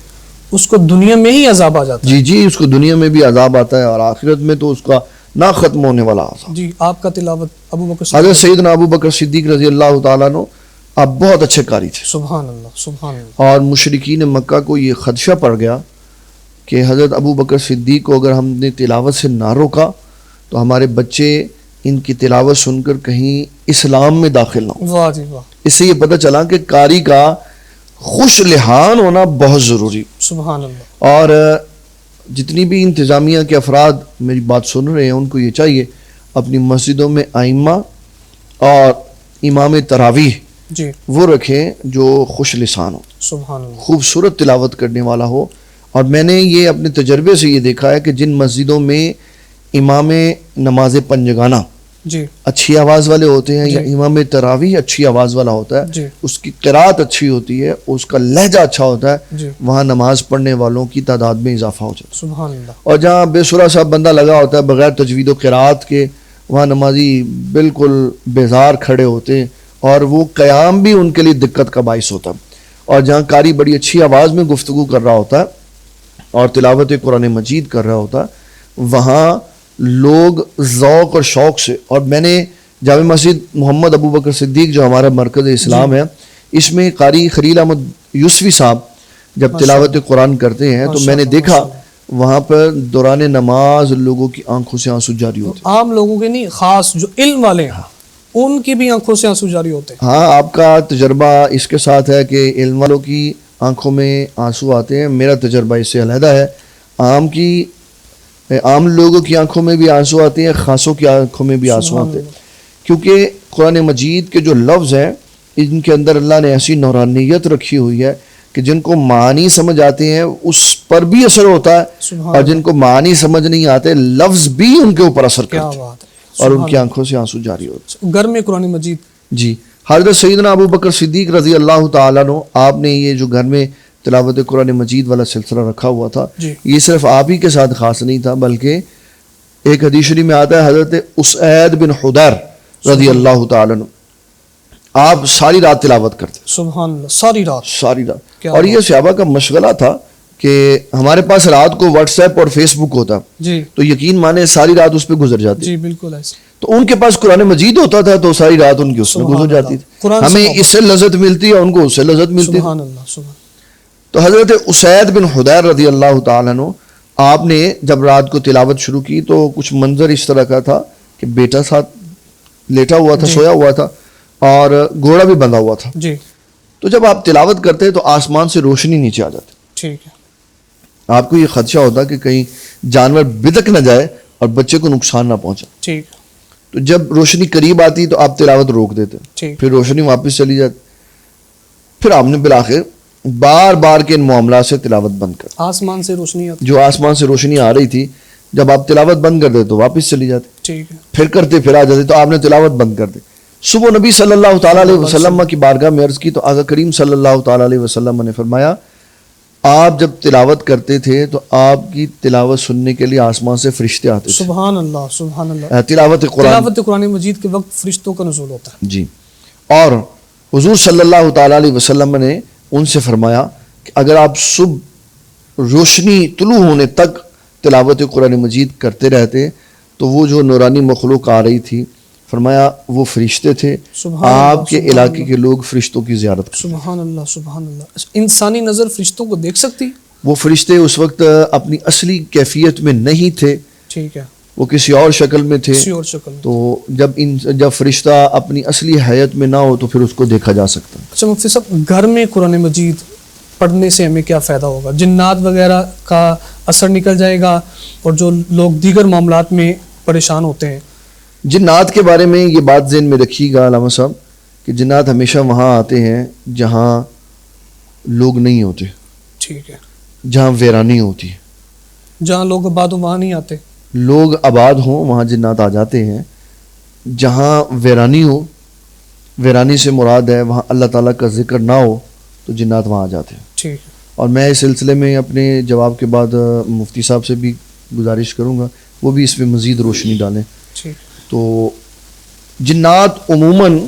اس کو دنیا میں ہی عذاب آ جاتا ہے.
جی اس کو دنیا میں بھی عذاب آتا ہے اور آخرت میں تو اس کا نہ ختم ہونے والا عذاب.
جی آپ کا تلاوت ابو بکر
حضرت سیدنا ابو بکر صدیق رضی اللہ تعالیٰ عنہ آپ بہت اچھے قاری تھے.
سبحان اللہ سبحان اللہ.
اور مشرکین مکہ کو یہ خدشہ پڑ گیا کہ حضرت ابو بکر صدیق کو اگر ہم نے تلاوت سے نہ روکا تو ہمارے بچے ان کی تلاوت سن کر کہیں اسلام میں داخل نہ ہوں.
واہ جی واہ.
اس سے یہ پتہ چلا کہ قاری کا خوش لحان ہونا بہت ضروری.
سبحان اللہ.
اور جتنی بھی انتظامیہ کے افراد میری بات سن رہے ہیں ان کو یہ چاہیے اپنی مسجدوں میں ائمہ اور امام تراویح
جی
وہ رکھیں جو خوش لسان ہو,
سبحان اللہ.
خوبصورت تلاوت کرنے والا ہو. اور میں نے یہ اپنے تجربے سے یہ دیکھا ہے کہ جن مسجدوں میں امام نماز پنجگانہ
جی
اچھی آواز والے ہوتے ہیں یا
جی.
امام تراویح اچھی آواز والا ہوتا ہے,
جی.
اس کی قرات اچھی ہوتی ہے, اس کا لہجہ اچھا ہوتا ہے,
جی.
وہاں نماز پڑھنے والوں کی تعداد میں اضافہ ہو جاتا ہے.
سبحان اللہ.
اور جہاں بے سرا صاحب بندہ لگا ہوتا ہے بغیر تجوید و قرات کے, وہاں نمازی بالکل بیزار کھڑے ہوتے ہیں اور وہ قیام بھی ان کے لیے دقت کا باعث ہوتا ہے. اور جہاں قاری بڑی اچھی آواز میں گفتگو کر رہا ہوتا ہے اور تلاوت قرآن مجید کر رہا ہوتا ہے وہاں لوگ ذوق اور شوق سے. اور میں نے جامع مسجد محمد ابو بکر صدیق جو ہمارا مرکز اسلام ہے اس میں قاری خلیل احمد یوسفی صاحب جب تلاوت قرآن کرتے ہیں تو میں نے دیکھا وہاں پر دوران نماز لوگوں کی آنکھوں سے آنسو جاری ہوتے
عام لوگوں کے نہیں، خاص جو علم والے ہیں ان کی بھی آنکھوں سے آنسو جاری ہوتے ہیں.
ہاں آپ کا تجربہ اس کے ساتھ ہے کہ علم والوں کی آنکھوں میں آنسو آتے ہیں. میرا تجربہ اس سے علیحدہ ہے. عام لوگوں کی آنکھوں میں بھی آنسو آتے ہیں، خاصوں کی آنکھوں میں بھی آنسو آتے ہیں، کیونکہ قرآن مجید کے جو لفظ ہیں ان کے اندر اللہ نے ایسی نورانیت رکھی ہوئی ہے کہ جن کو معنی سمجھ آتے ہیں اس پر بھی اثر ہوتا ہے، اور جن کو معنی سمجھ نہیں آتے لفظ بھی ان کے اوپر اثر
کیا
کرتے ہیں
بات ہے.
اور ان کی آنکھوں سے آنسو جاری ہوتے ہیں.
گھر میں قرآن مجید
جی حضرت سیدنا ابو بکر صدیق رضی اللہ تعالیٰ عنہ، آپ نے یہ جو گھر میں تلاوت قرآن مجید والا سلسلہ رکھا ہوا تھا،
جی.
یہ صرف آپ ہی کے ساتھ خاص نہیں تھا، بلکہ ایک حدیث شریف میں آتا ہے حضرت اسعید بن حضیر رضی اللہ تعالیٰ عنہ، آپ ساری رات تلاوت کرتے،
سبحان اللہ، ساری رات.
ساری رات.
کیا
اور یہ صحابہ کا مشغلہ تھا کہ ہمارے پاس رات کو واٹس ایپ اور فیس بک ہوتا
جی
تو یقین مانے ساری رات اس پہ گزر جاتی.
جی بالکل ایسے.
تو ان کے پاس قرآن مجید ہوتا تھا تو ساری رات ان کی اس میں
سبحان
گزر جاتی
اللہ.
تھی.
قرآن
ہمیں
سے
اس سے لذت ملتی ہے، ان کو اس سے لذت ملتی تھی.
سبحان اللہ سبحان.
تو حضرت اسعید بن حضیر رضی اللہ تعالیٰ عنہ، آپ نے جب رات کو تلاوت شروع کی تو کچھ منظر اس طرح کا تھا کہ بیٹا ساتھ لیٹا ہوا تھا، سویا ہوا تھا، اور گھوڑا بھی بندھا ہوا تھا.
جی
تو جب آپ تلاوت کرتے تو آسمان سے روشنی نیچے آ جاتی.
ٹھیک ہے.
آپ کو یہ خدشہ ہوتا کہ کہیں جانور بدک نہ جائے اور بچے کو نقصان نہ پہنچے.
ٹھیک.
تو جب روشنی قریب آتی تو آپ تلاوت روک دیتے،
ٹھیک.
پھر روشنی واپس چلی جاتی. پھر آپ نے بالآخر بار بار کے ان معاملات سے تلاوت بند کر.
آسمان سے روشنی آتی.
جو آسمان سے روشنی آ رہی تھی جب آپ تلاوت بند کر دیتے تو واپس چلی جاتی،
ٹھیک ہے.
پھر کرتے پھر آ جاتے تو آپ نے تلاوت بند کر دی. صبح نبی صلی اللہ تعالیٰ علیہ وسلم کی بارگاہ میں عرض کی تو آقا کریم صلی اللہ تعالیٰ علیہ وسلم نے فرمایا آپ جب تلاوت کرتے تھے تو آپ کی تلاوت سننے کے لیے آسمان سے فرشتے آتے تھے.
سبحان اللہ سبحان اللہ.
تلاوت
قرآن مجید کے وقت فرشتوں کا نزول ہوتا ہے.
جی. اور حضور صلی اللہ تعالیٰ علیہ وسلم نے ان سے فرمایا کہ اگر آپ صبح روشنی طلوع ہونے تک تلاوت قرآن مجید کرتے رہتے تو وہ جو نورانی مخلوق آ رہی تھی، فرمایا وہ فرشتے تھے، آپ کے علاقے کے لوگ فرشتوں کی زیارت کرتے.
سبحان اللہ سبحان اللہ. انسانی نظر فرشتوں کو دیکھ سکتی؟
وہ فرشتے اس وقت اپنی اصلی کیفیت میں نہیں تھے،
ٹھیک ہے،
وہ کسی اور شکل میں تھے.
کسی اور شکل میں.
تو جب فرشتہ اپنی اصلی حیت میں نہ ہو تو پھر اس کو دیکھا جا سکتا.
اچھا مفتی صاحب، گھر میں قرآن مجید پڑھنے سے ہمیں کیا فائدہ ہوگا؟ جنات وغیرہ کا اثر نکل جائے گا اور جو لوگ دیگر معاملات میں پریشان ہوتے ہیں.
جنات کے بارے میں یہ بات ذہن میں رکھیے گا علامہ صاحب کہ جنات ہمیشہ وہاں آتے ہیں جہاں لوگ نہیں ہوتے،
ٹھیک ہے،
جہاں ویرانی ہوتی ہے.
جہاں لوگ آباد ہو وہاں نہیں آتے.
لوگ آباد ہوں وہاں جنات آ جاتے ہیں. جہاں ویرانی ہو، ویرانی سے مراد ہے وہاں اللہ تعالیٰ کا ذکر نہ ہو تو جنات وہاں آ جاتے ہیں.
ٹھیک ہے.
اور میں اس سلسلے میں اپنے جواب کے بعد مفتی صاحب سے بھی گزارش کروں گا وہ بھی اس پہ مزید روشنی ڈالیں.
ٹھیک.
تو جنات عموماً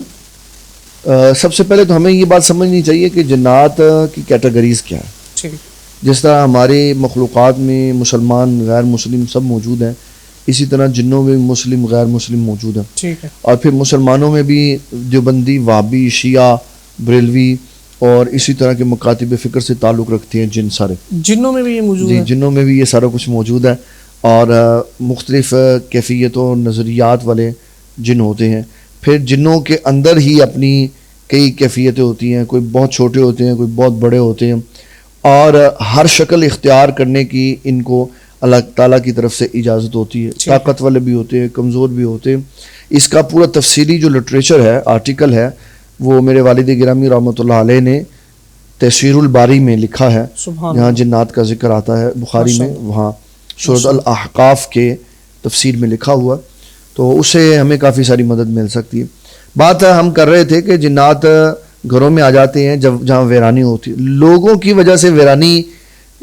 سب سے پہلے تو ہمیں یہ بات سمجھنی چاہیے کہ جنات کی کیٹیگریز کیا ہے.
ٹھیک.
جس طرح ہمارے مخلوقات میں مسلمان غیر مسلم سب موجود ہیں، اسی طرح جنوں میں مسلم غیر مسلم موجود ہیں.
ٹھیک ہے.
اور پھر مسلمانوں میں بھی دیوبندی، وہابی، شیعہ، بریلوی اور اسی طرح کے مکاتب فکر سے تعلق رکھتے ہیں جن سارے.
جنوں میں بھی یہ موجود
جی
ہے.
جنوں میں بھی یہ سارا کچھ موجود ہے اور مختلف کیفیتوں نظریات والے جن ہوتے ہیں. پھر جنوں کے اندر ہی اپنی کئی کیفیتیں ہوتی ہیں، کوئی بہت چھوٹے ہوتے ہیں، کوئی بہت بڑے ہوتے ہیں، اور ہر شکل اختیار کرنے کی ان کو اللہ تعالیٰ کی طرف سے اجازت ہوتی ہے. طاقت والے بھی ہوتے ہیں، کمزور بھی ہوتے ہیں. اس کا پورا تفصیلی جو لٹریچر ہے، آرٹیکل ہے، وہ میرے والد گرامی رحمۃ اللہ علیہ نے تفسیر الباری میں لکھا ہے، جہاں جنات کا ذکر آتا ہے بخاری میں، وہاں سورۃ الاحقاف کے تفسیر میں لکھا ہوا، تو اس سے ہمیں کافی ساری مدد مل سکتی ہے. بات ہم کر رہے تھے کہ جنات گھروں میں آ جاتے ہیں جہاں ویرانی ہوتی ہے. لوگوں کی وجہ سے ویرانی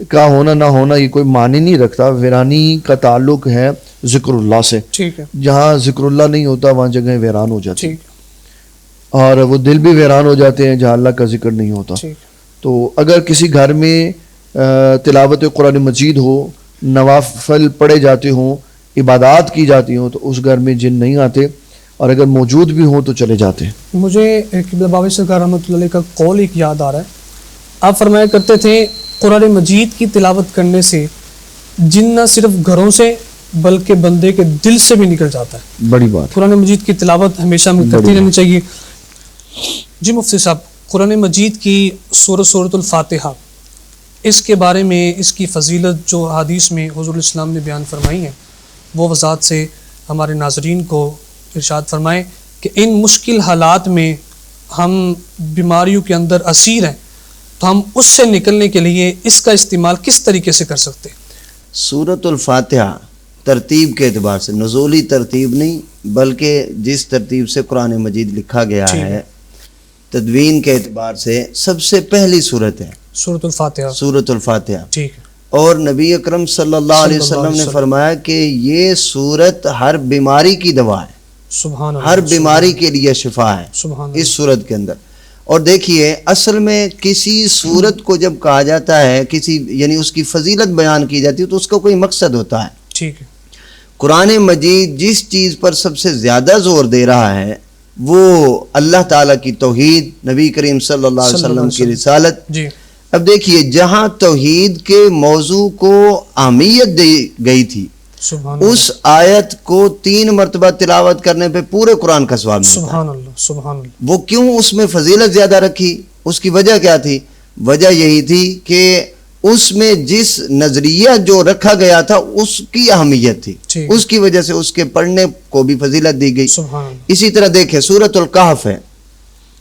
کا ہونا نہ ہونا یہ کوئی معنی نہیں رکھتا. ویرانی کا تعلق ہے ذکر اللہ سے.
ٹھیک ہے.
جہاں ذکر اللہ نہیں ہوتا وہاں جگہیں ویران ہو جاتی ہیں،
ٹھیک. اور
وہ دل بھی ویران ہو جاتے ہیں جہاں اللہ کا ذکر نہیں ہوتا.
ٹھیک.
تو اگر کسی گھر میں تلاوت قرآن مجید ہو، نوافل پڑھے جاتے ہوں، عبادات کی جاتی ہوں، تو اس گھر میں جن نہیں آتے، اور اگر موجود بھی ہوں تو چلے جاتے ہیں. مجھے
قبلہ بابی سرکار رحمۃ اللہ علیہ کا قول ایک یاد آ رہا ہے. آپ فرمایا کرتے تھے قرآن مجید کی تلاوت کرنے سے جن نہ صرف گھروں سے بلکہ بندے کے دل سے بھی نکل جاتا ہے.
بڑی بات.
قرآن مجید کی تلاوت ہمیشہ ہمیں کرتی رہنی چاہیے. جی مفتی صاحب، قرآن مجید کی سورۃ الفاتحہ، اس کے بارے میں اس کی فضیلت جو حدیث میں حضور الاسلام نے بیان فرمائی ہیں، وہ وضاحت سے ہمارے ناظرین کو ارشاد فرمائیں کہ ان مشکل حالات میں ہم بیماریوں کے اندر اسیر ہیں، تو ہم اس سے نکلنے کے لیے اس کا استعمال کس طریقے سے کر سکتے ہیں؟
سورۃ الفاتحہ ترتیب کے اعتبار سے، نزولی ترتیب نہیں بلکہ جس ترتیب سے قرآن مجید لکھا گیا ہے، تدوین کے اعتبار سے سب سے پہلی صورت ہے
سورۃ الفاتحہ.
سورۃ الفاتحہ.
ٹھیک ہے.
اور نبی اکرم صلی اللہ علیہ وسلم نے فرمایا کہ یہ صورت ہر بیماری کی دوا ہے،
سبحان اللہ.
ہر بیماری کے لیے شفا ہے
سبحان
اس صورت کے اندر. اور دیکھیے اصل میں کسی صورت کو جب کہا جاتا ہے، کسی یعنی اس کی فضیلت بیان کی جاتی ہے تو اس کا کوئی مقصد ہوتا ہے.
ٹھیک ہے.
قرآن مجید جس چیز پر سب سے زیادہ زور دے رہا ہے وہ اللہ تعالیٰ کی توحید، نبی کریم صلی اللہ علیہ وسلم کی رسالت.
جی.
اب دیکھیے جہاں توحید کے موضوع کو اہمیت دی گئی تھی،
سبحان اللہ.
اس آیت کو 3 مرتبہ تلاوت کرنے پہ پورے قرآن کا ثواب ملتا ہے.
سبحان اللہ. سبحان اللہ.
وہ کیوں اس میں فضیلت زیادہ رکھی؟ اس کی وجہ کیا تھی؟ وجہ یہی تھی کہ اس میں جس نظریہ جو رکھا گیا تھا اس کی اہمیت تھی،
ٹھیک.
اس کی وجہ سے اس کے پڑھنے کو بھی فضیلت دی گئی.
سبحان اللہ.
اسی طرح دیکھیں سورۃ الکہف ہے،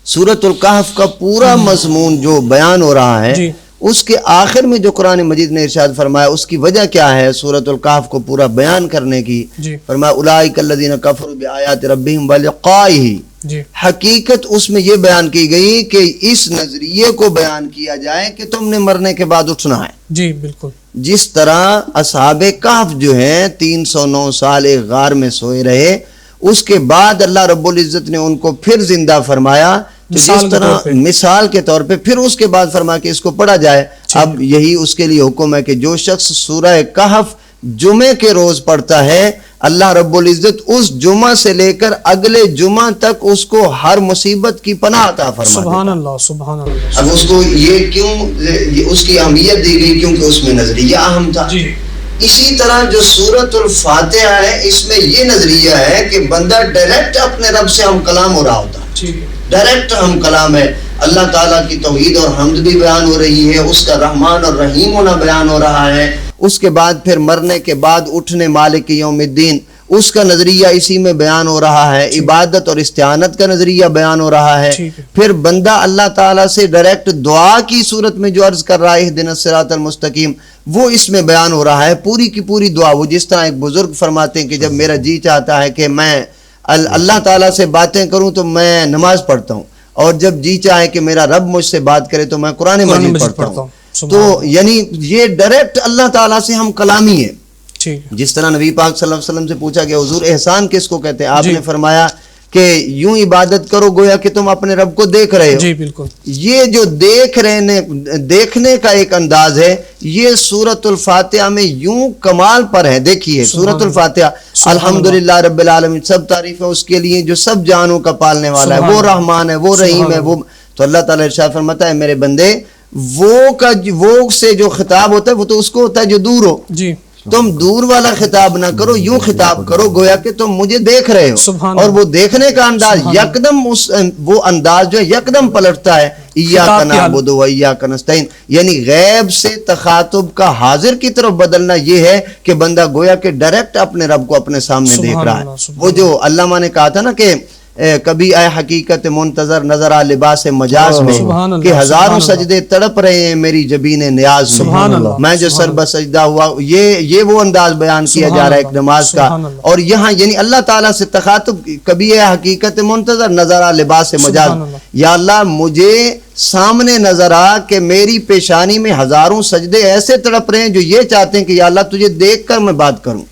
سورۃ الکہف کا پورا مضمون جو بیان ہو رہا ہے،
جی.
اس کے آخر میں جو قرآن مجید نے ارشاد فرمایا، اس کی وجہ کیا ہے سورۃ الکہف کو پورا بیان کرنے کی؟
جی.
فرمایا اولئک الذین کفروا بآیات ربہم ولقائہ.
جی.
حقیقت اس میں یہ بیان کی گئی کہ اس نظریے کو بیان کیا جائے کہ تم نے مرنے کے بعد اٹھنا ہے.
جی بالکل.
جس طرح اصحاب کہف جو ہیں 309 سال ایک غار میں سوئے رہے، اس کے بعد اللہ رب العزت نے ان کو پھر زندہ فرمایا، جس طرح مثال کے طور پہ پھر اس کے بعد فرمایا کہ اس کو پڑھا جائے. اب یہی اس کے لیے حکم ہے کہ جو شخص سورہ کہف جمعے کے روز پڑھتا ہے، اللہ رب العزت اس جمعہ سے لے کر اگلے جمعہ تک اس کو ہر مصیبت کی پناہ عطا فرما دیتا ہے.
سبحان اللہ. سبحان اللہ.
اب اس کو یہ کیوں اس کی اہمیت دی گئی؟ کیونکہ اس میں نظریہ اہم تھا.
جی.
اسی طرح جو سورۃ الفاتحہ ہے، اس میں یہ نظریہ ہے کہ بندہ ڈائریکٹ اپنے رب سے ہم کلام ہو رہا ہوتا ہے.
ٹھیک ہے.
ڈائریکٹ ہم کلام ہے، اللہ تعالیٰ کی توحید اور حمد بھی بیان ہو رہی ہے، اس کا رحمان اور رحیم ہونا بیان ہو رہا ہے. اس کے بعد پھر مرنے کے بعد اٹھنے مالک یوم الدین، اس کا نظریہ اسی میں بیان ہو رہا ہے. عبادت اور استعانت کا نظریہ بیان ہو رہا ہے. پھر بندہ اللہ تعالیٰ سے ڈائریکٹ دعا کی صورت میں جو عرض کر رہا ہے اہدنا الصراط المستقیم، وہ اس میں بیان ہو رہا ہے. پوری کی پوری دعا. وہ جس طرح ایک بزرگ فرماتے ہیں کہ جب میرا جی چاہتا ہے کہ میں اللہ تعالیٰ سے باتیں کروں تو میں نماز پڑھتا ہوں، اور جب جی چاہے کہ میرا رب مجھ سے بات کرے تو میں قرآن مجید پڑھتا ہوں. تو یعنی یہ ڈائریکٹ اللہ تعالیٰ سے ہم کلامی ہے. جس طرح نبی پاک صلی اللہ علیہ وسلم سے پوچھا کہ حضور احسان کس کو کہتے ہیں؟ آپ نے فرمایا کہ یوں عبادت کرو گویا کہ تم اپنے رب کو دیکھ رہے ہو.
جی بالکل. یہ
جو دیکھنے کا ایک انداز ہے، یہ سورۃ الفاتحہ میں یوں کمال پر ہے. دیکھیے سورۃ الفاتحہ، الحمدللہ رب العالمین، سب تعریفیں اس کے لیے جو سب جانوں کا پالنے والا ہے، وہ رحمان ہے، وہ رحیم ہے. وہ تو اللہ تعالیٰ ارشاد فرماتا ہے میرے بندے، وہ سے جو خطاب ہوتا ہے وہ تو اس کو ہوتا ہے جو دور ہو.
جی.
تم دور والا خطاب نہ کرو، یوں خطاب کرو گویا کہ تم مجھے دیکھ رہے ہو. اور وہ دیکھنے کا انداز یکدم وہ انداز جو یکدم پلٹتا ہے، ایاک نعبد و ایاک نستعین، یعنی غیب سے تخاطب کا حاضر کی طرف بدلنا. یہ ہے کہ بندہ گویا کہ ڈائریکٹ اپنے رب کو اپنے سامنے دیکھ رہا ہے. وہ جو علامہ نے کہا تھا نا کہ کبھی اے حقیقت منتظر نظر آ لباس مجاز میں کہ ہزاروں سجدے تڑپ رہے ہیں میری جبین نیاز میں، میں جو سر بسجدہ ہوا. یہ وہ انداز بیان کیا جا رہا ہے ایک نماز کا. اور یہاں یعنی اللہ تعالیٰ سے تخاطب، کبھی اے حقیقت منتظر نظر آ لباس مجاز، یا اللہ مجھے سامنے نظر آ کہ میری پیشانی میں ہزاروں سجدے ایسے تڑپ رہے ہیں جو یہ چاہتے ہیں کہ یا اللہ تجھے دیکھ کر میں بات کروں.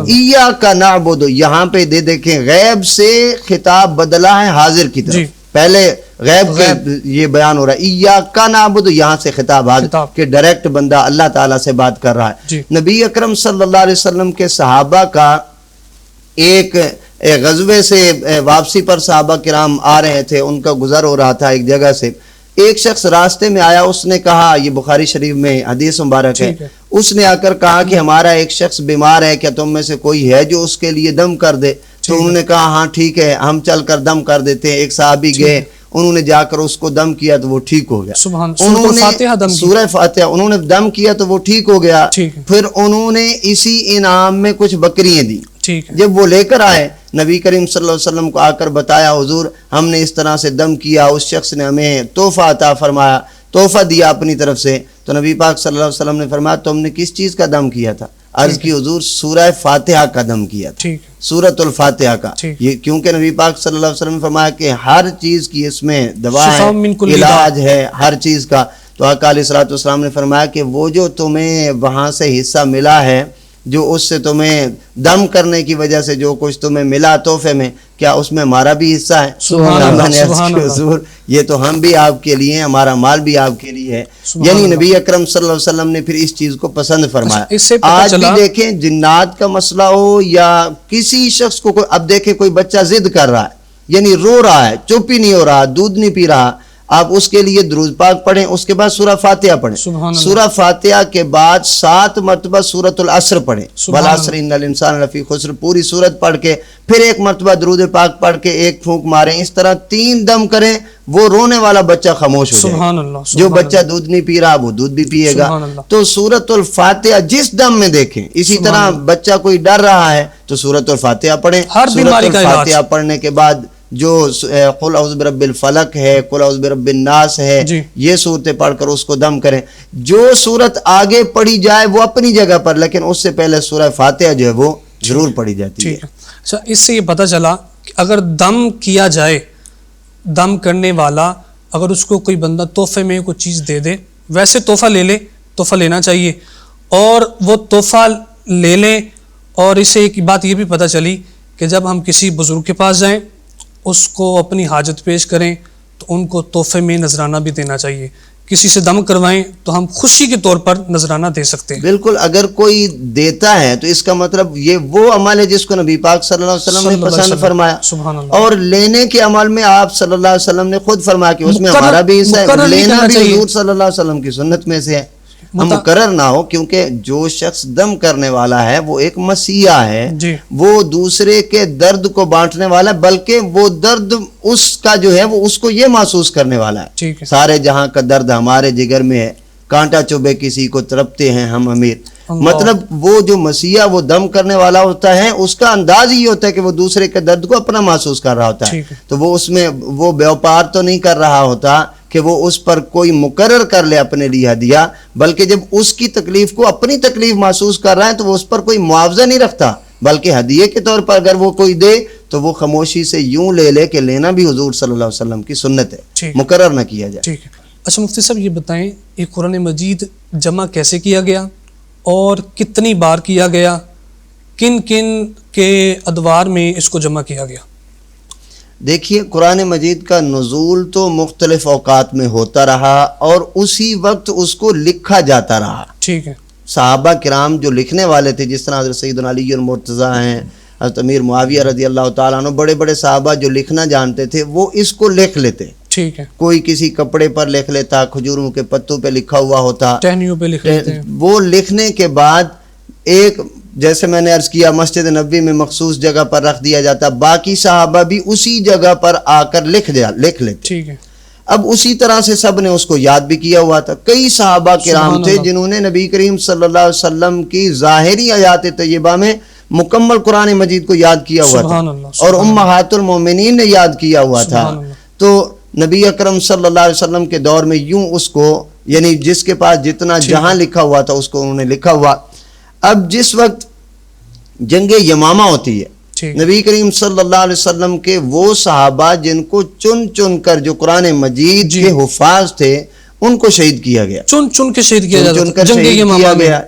ایاک نعبد، یہاں پہ دیکھیں غیب سے خطاب بدلا ہے حاضر کی طرف. پہلے غیب یہ بیان ہو رہا ہے ایاک نعبد، یہاں سے خطاب حاضر کہ ڈائریکٹ بندہ اللہ تعالیٰ سے بات کر رہا ہے. نبی اکرم صلی اللہ علیہ وسلم کے صحابہ کا ایک غزوے سے واپسی پر صحابہ کرام آ رہے تھے، ان کا گزر ہو رہا تھا ایک جگہ سے. ایک شخص راستے میں آیا، اس نے کہا، یہ بخاری شریف میں حدیث مبارک ہے، اس نے آ کر کہا کہ ہمارا ایک شخص بیمار ہے، کیا تم میں سے کوئی ہے جو اس کے لیے دم کر دے؟ تو انہوں نے کہا ہاں ٹھیک ہے، ہم چل کر دم کر دیتے ہیں۔ ایک صحابی گئے، انہوں نے جا کر اس کو دم کیا تو وہ ٹھیک ہو گیا۔
سبحان
انہوں نے
سورہ
فاتحہ انہوں نے دم کیا تو وہ ٹھیک ہو گیا۔
ٹھیک ہے۔
پھر انہوں نے اسی انعام میں کچھ بکریاں دی۔
ٹھیک ہے۔
جب وہ لے کر آئے، نبی کریم صلی اللہ علیہ وسلم کو آ کر بتایا، حضور ہم نے اس طرح سے دم کیا، اس شخص نے ہمیں تحفہ عطا فرمایا، تحفہ دیا اپنی طرف سے۔ تو نبی پاک صلی اللہ علیہ وسلم نے فرمایا تم نے کس چیز کا دم کیا تھا؟ عرض کی حضور سورہ فاتحہ کا دم کیا تھا،
ٹھیک ہے۔
سورۃ الفاتحہ کا۔
ٹھیک۔
یہ کیونکہ نبی پاک صلی اللہ علیہ وسلم نے فرمایا کہ ہر چیز کی اس میں دوا
شفاء من
ہے،
کل
علاج ہے ہر چیز کا۔ تو آقا علیہ الصلوۃ والسلام نے فرمایا کہ وہ جو تمہیں وہاں سے حصہ ملا ہے، جو اس سے تمہیں دم کرنے کی وجہ سے جو کچھ تمہیں ملا تحفے میں، کیا اس میں ہمارا بھی حصہ ہے؟
سبحان اللہ،
میں نے عرض
سبحان
کی
اللہ۔
حضور یہ تو ہم بھی آپ کے لیے ہیں، ہمارا مال بھی آپ کے لیے ہے۔
سبحان
یعنی
اللہ۔
نبی اکرم صلی اللہ علیہ وسلم نے پھر اس چیز کو پسند فرمایا۔
اچھا، اس سے پتہ
آج بھی
چلا
دیکھیں جنات کا مسئلہ ہو یا کسی شخص کو اب دیکھیں کوئی بچہ ضد کر رہا ہے، یعنی رو رہا ہے، چپ ہی نہیں ہو رہا، دودھ نہیں پی رہا، آپ اس کے لیے درود پاک پڑھیں، اس کے بعد سورہ فاتحہ پڑھیں۔
سبحان اللہ۔
سورہ فاتحہ کے بعد 7 مرتبہ سورۃ العصر پڑھیں،
سبحان
والعصر ان الانسان لفی خسر، پوری سورت پڑھ کے پھر ایک مرتبہ درود پاک پڑھ کے ایک پھونک ماریں، اس طرح 3 دم کریں، وہ رونے والا بچہ خاموش ہو جائے گا۔
سبحان اللہ،
جو
سبحان
بچہ دودھ نہیں پی رہا وہ دودھ بھی پیے گا۔
سبحان اللہ۔
تو سورۃ الفاتحہ جس دم میں دیکھیں، اسی
سبحان
طرح
اللہ۔
بچہ کوئی ڈر رہا ہے تو سورۃ الفاتحہ پڑھیں۔
ہر بیماری کا علاج۔
سورۃ الفاتحہ پڑھنے کے بعد جو قل اعوذ برب الفلق ہے، قل اعوذ برب الناس ہے،
جی۔
یہ صورتیں پڑھ کر اس کو دم کریں۔ جو صورت آگے پڑھی جائے وہ اپنی جگہ پر، لیکن اس سے پہلے سورہ فاتحہ جو ہے وہ ضرور پڑھی جاتی ہے۔
ٹھیک ہے۔ اچھا، اس سے یہ پتہ چلا کہ اگر دم کیا جائے، دم کرنے والا اگر اس کو کوئی بندہ تحفے میں کوئی چیز دے دے، ویسے تحفہ لے لے، تحفہ لینا چاہیے، اور وہ تحفہ لے لیں۔ اور اس سے ایک بات یہ بھی پتہ چلی کہ جب ہم کسی بزرگ کے پاس جائیں، اس کو اپنی حاجت پیش کریں تو ان کو تحفے میں نذرانہ بھی دینا چاہیے۔ کسی سے دم کروائیں تو ہم خوشی کے طور پر نذرانہ دے سکتے ہیں۔
بالکل، اگر کوئی دیتا ہے تو اس کا مطلب یہ وہ عمل ہے جس کو نبی پاک صلی اللہ علیہ وسلم نے پسند فرمایا۔
سبحان اللہ۔
اور لینے کے عمل میں آپ صلی اللہ علیہ وسلم نے خود فرمایا کہ اس میں ہمارا بھی حصہ ہے،
مقرر نہیں
لینا
کرنا
بھی
چاہیے۔
حضور صلی اللہ علیہ وسلم کی سنت میں سے ہے۔ ہم مقرر نہ ہو، کیونکہ جو شخص دم کرنے والا ہے وہ ایک مسیحا ہے،
جی۔
وہ دوسرے کے درد کو بانٹنے والا ہے، بلکہ وہ درد اس کا جو ہے وہ اس کو یہ محسوس کرنے والا ہے۔
ٹھیک ہے۔
سارے جہاں کا درد ہمارے جگر میں ہے، کانٹا چبھے کسی کو تڑپتے ہیں ہم امیر۔
اللہ۔
مطلب وہ جو مسیحا وہ دم کرنے والا ہوتا ہے، اس کا انداز یہ ہوتا ہے کہ وہ دوسرے کے درد کو اپنا محسوس کر رہا ہوتا ہے۔
ٹھیک ہے۔
تو وہ اس میں وہ بیوپار تو نہیں کر رہا ہوتا کہ وہ اس پر کوئی مقرر کر لے اپنے لیے ہدیہ، بلکہ جب اس کی تکلیف کو اپنی تکلیف محسوس کر رہا ہے تو وہ اس پر کوئی معاوضہ نہیں رکھتا، بلکہ ہدیے کے طور پر اگر وہ کوئی دے تو وہ خاموشی سے یوں لے لے کہ لینا بھی حضور صلی اللہ علیہ وسلم کی سنت ہے،
ٹھیک۔
مقرر نہ کیا جائے۔
ٹھیک ہے۔ اچھا مفتی صاحب یہ بتائیں، یہ قرآن مجید جمع کیسے کیا گیا اور کتنی بار کیا گیا، کن کن کے ادوار میں اس کو جمع کیا گیا؟
دیکھیے، قرآن مجید کا نزول تو مختلف اوقات میں ہوتا رہا اور اسی وقت اس کو لکھا جاتا رہا۔
ٹھیک ہے۔
صحابہ کرام جو لکھنے والے تھے، جس طرح حضرت سیدنا علی المرتضیٰ ہیں، حضرت امیر معاویہ رضی اللہ تعالیٰ عنہ، بڑے بڑے صحابہ جو لکھنا جانتے تھے وہ اس کو لکھ لیتے۔
ٹھیک ہے۔
کوئی کسی کپڑے پر لکھ لیتا، کھجوروں کے پتوں پہ لکھا ہوا ہوتا،
ٹہنیوں پہ لکھ لیتے ہیں۔
وہ لکھنے کے بعد ایک، جیسے میں نے عرض کیا، مسجد نبوی میں مخصوص جگہ پر رکھ دیا جاتا، باقی صحابہ بھی اسی جگہ پر آ کر لکھ لیتے۔
ٹھیک ہے۔
اب اسی طرح سے سب نے اس کو یاد بھی کیا ہوا تھا۔ کئی صحابہ کرام
سبحان
تھے
اللہ۔
جنہوں نے نبی کریم صلی اللہ علیہ وسلم کی ظاہری آیات طیبہ میں مکمل قرآن مجید کو یاد کیا ہوا تھا،
سبحان اللہ،
اور
سبحان
امہات المومنین نے یاد کیا ہوا تھا۔
سبحان اللہ۔
تو نبی اکرم صلی اللہ علیہ وسلم کے دور میں یوں اس کو، یعنی جس کے پاس جتنا جہاں لکھا ہوا تھا اس کو انہوں نے لکھا ہوا۔ اب جس وقت جنگ یمامہ ہوتی ہے،
ٹھیک۔
نبی کریم صلی اللہ علیہ وسلم کے وہ صحابہ جن کو چن چن کر، جو قرآن مجید
جی۔
کے حفاظ تھے، ان کو شہید کیا گیا،
چن چن کے شہید کیا
چن
جاتا
چن
تھا
کر
جنگ
شہید
یمامہ
کیا
میں۔
گیا۔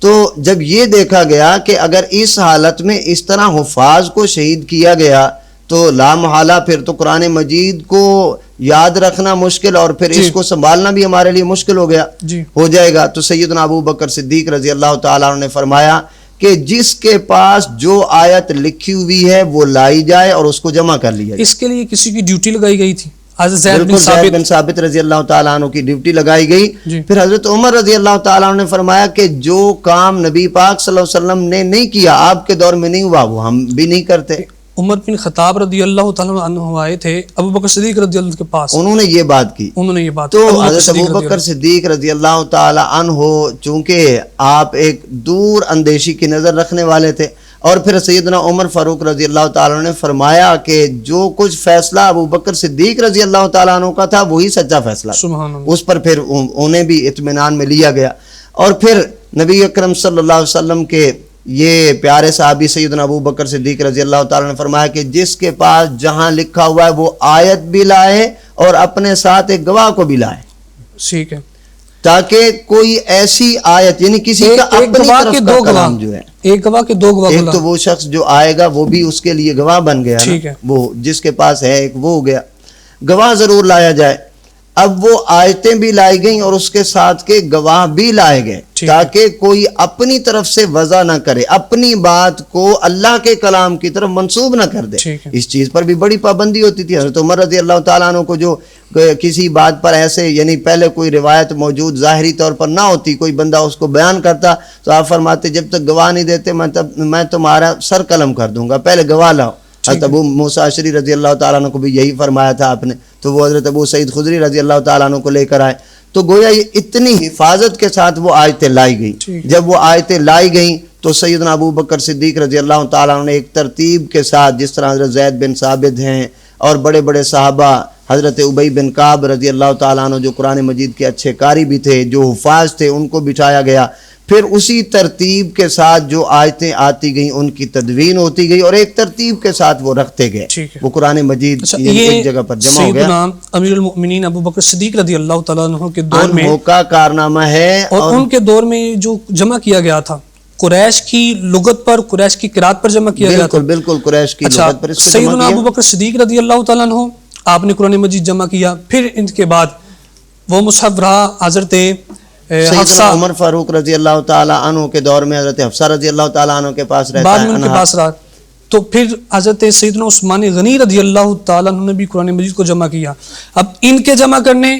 تو جب یہ دیکھا گیا کہ اگر اس حالت میں اس طرح حفاظ کو شہید کیا گیا تو لا محالہ پھر تو قرآن مجید کو یاد رکھنا مشکل، اور پھر
جی۔
اس کو سنبھالنا بھی ہمارے لیے مشکل ہو گیا،
جی۔
ہو جائے گا۔ تو سیدنا ابو بکر صدیق رضی اللہ تعالیٰ عنہ نے فرمایا کہ جس کے پاس جو آیت لکھی ہوئی ہے وہ لائی جائے اور اس کو جمع کر لیا جائے۔
اس کے لیے کسی کی ڈیوٹی لگائی گئی تھی؟ حضرت زید بن
بالکل زید
ثابت
بن ثابت رضی اللہ تعالیٰ عنہ کی ڈیوٹی لگائی گئی.
جی.
پھر حضرت عمر رضی اللہ تعالیٰ عنہ نے فرمایا کہ جو کام نبی پاک صلی اللہ علیہ وسلم نے نہیں کیا، آپ کے دور میں نہیں ہوا، وہ ہم بھی نہیں کرتے.
عمر بن خطاب رضی اللہ تعالیٰ عنہ آئے تھے ابو بکر صدیق رضی اللہ کے پاس،
انہوں نے یہ بات کی.
انہوں نے یہ بات
تو
ابو بکر
حضرت
صدیق
ابو
رضی
بکر صدیق رضی اللہ تعالی عنہ چونکہ آپ ایک دور اندیشی کی نظر رکھنے والے تھے، اور پھر سیدنا عمر فاروق رضی اللہ تعالیٰ عنہ نے فرمایا کہ جو کچھ فیصلہ ابو بکر صدیق رضی اللہ تعالیٰ عنہ کا تھا وہی سچا فیصلہ تھا.
سبحان اللہ.
اس پر پھر انہیں بھی اطمینان میں لیا گیا. اور پھر نبی اکرم صلی اللہ علیہ وسلم کے یہ پیارے صحابی سیدنا ابو بکر صدیق رضی اللہ تعالیٰ نے فرمایا کہ جس کے پاس جہاں لکھا ہوا ہے وہ آیت بھی لائے اور اپنے ساتھ ایک گواہ کو بھی لائے،
ٹھیک ہے،
تاکہ کوئی ایسی آیت یعنی کسی کا
ایک
اپنی
گواہ
طرف
کے
کا
دو
کلام
گواہ،
جو ہے،
ایک گواہ کے دو گواہ
ایک تو وہ شخص جو آئے گا وہ بھی اس کے لیے گواہ بن گیا
ٹھیک
نا،
ہے.
وہ جس کے پاس ہے ایک وہ ہو گیا. گواہ ضرور لایا جائے. اب وہ آیتیں بھی لائی گئیں اور اس کے ساتھ کے گواہ بھی لائے گئے،
ٹھیک ہے.
تاکہ کوئی اپنی طرف سے وضع نہ کرے، اپنی بات کو اللہ کے کلام کی طرف منسوب نہ کر دے.
ٹھیک ہے.
اس چیز پر بھی بڑی پابندی ہوتی تھی. حضرت عمر رضی اللہ تعالیٰ عنہ کو جو کسی بات پر ایسے یعنی پہلے کوئی روایت موجود ظاہری طور پر نہ ہوتی، کوئی بندہ اس کو بیان کرتا تو آپ فرماتے جب تک گواہ نہیں دیتے میں تمہارا سر قلم کر دوں گا، پہلے گواہ لاؤ. حضرت ابو موسیٰ اشعری رضی اللہ تعالیٰ عنہ کو بھی یہی فرمایا تھا آپ نے، تو وہ حضرت ابو سعید خدری رضی اللہ تعالیٰ عنہ کو لے کر آئے. تو گویا یہ اتنی حفاظت کے ساتھ وہ آیتیں لائی گئیں. جب وہ آیتیں لائی گئیں تو سیدنا ابو بکر صدیق رضی اللہ تعالیٰ عنہ نے ایک ترتیب کے ساتھ، جس طرح حضرت زید بن ثابت ہیں اور بڑے بڑے صحابہ، حضرت ابی بن کعب رضی اللہ تعالیٰ عنہ جو قرآن مجید کے اچھے قاری بھی تھے، جو حفاظ تھے، ان کو بٹھایا گیا. پھر اسی ترتیب کے ساتھ جو آیتیں آتی گئیں ان کی تدوین ہوتی گئی اور ایک ترتیب کے ساتھ وہ رکھتے گئے. وہ قرآن مجید ایک جگہ پر جمع ہو گیا.
سیدنا امیر المؤمنین ابو بکر صدیق رضی اللہ تعالیٰ عنہ کے دور میں
کا کارنامہ ہے،
اور ان کے دور میں جو جمع کیا گیا تھا قریش کی لغت پر، قریش کی قرات پر جمع کیا گیا تھا.
بالکل قریش کی لغت پر اس کو جمع
سیدنا
کیا.
ابو بکر صدیق رضی اللہ تعالیٰ عنہ آپ نے قرآن مجید جمع کیا. پھر ان کے بعد وہ مصحف رہا حضرت
سیدنا عمر فاروق رضی اللہ تعالیٰ عنہ کے دور میں حضرت حفصہ رضی اللہ تعالیٰ عنہ کے پاس رہتا
بعد
ہے،
میں ان کے پاس رہا. تو پھر حضرت سیدنا عثمان غنی رضی اللہ تعالیٰ عنہ نے بھی قرآن مجید کو جمع کیا. اب ان کے جمع کرنے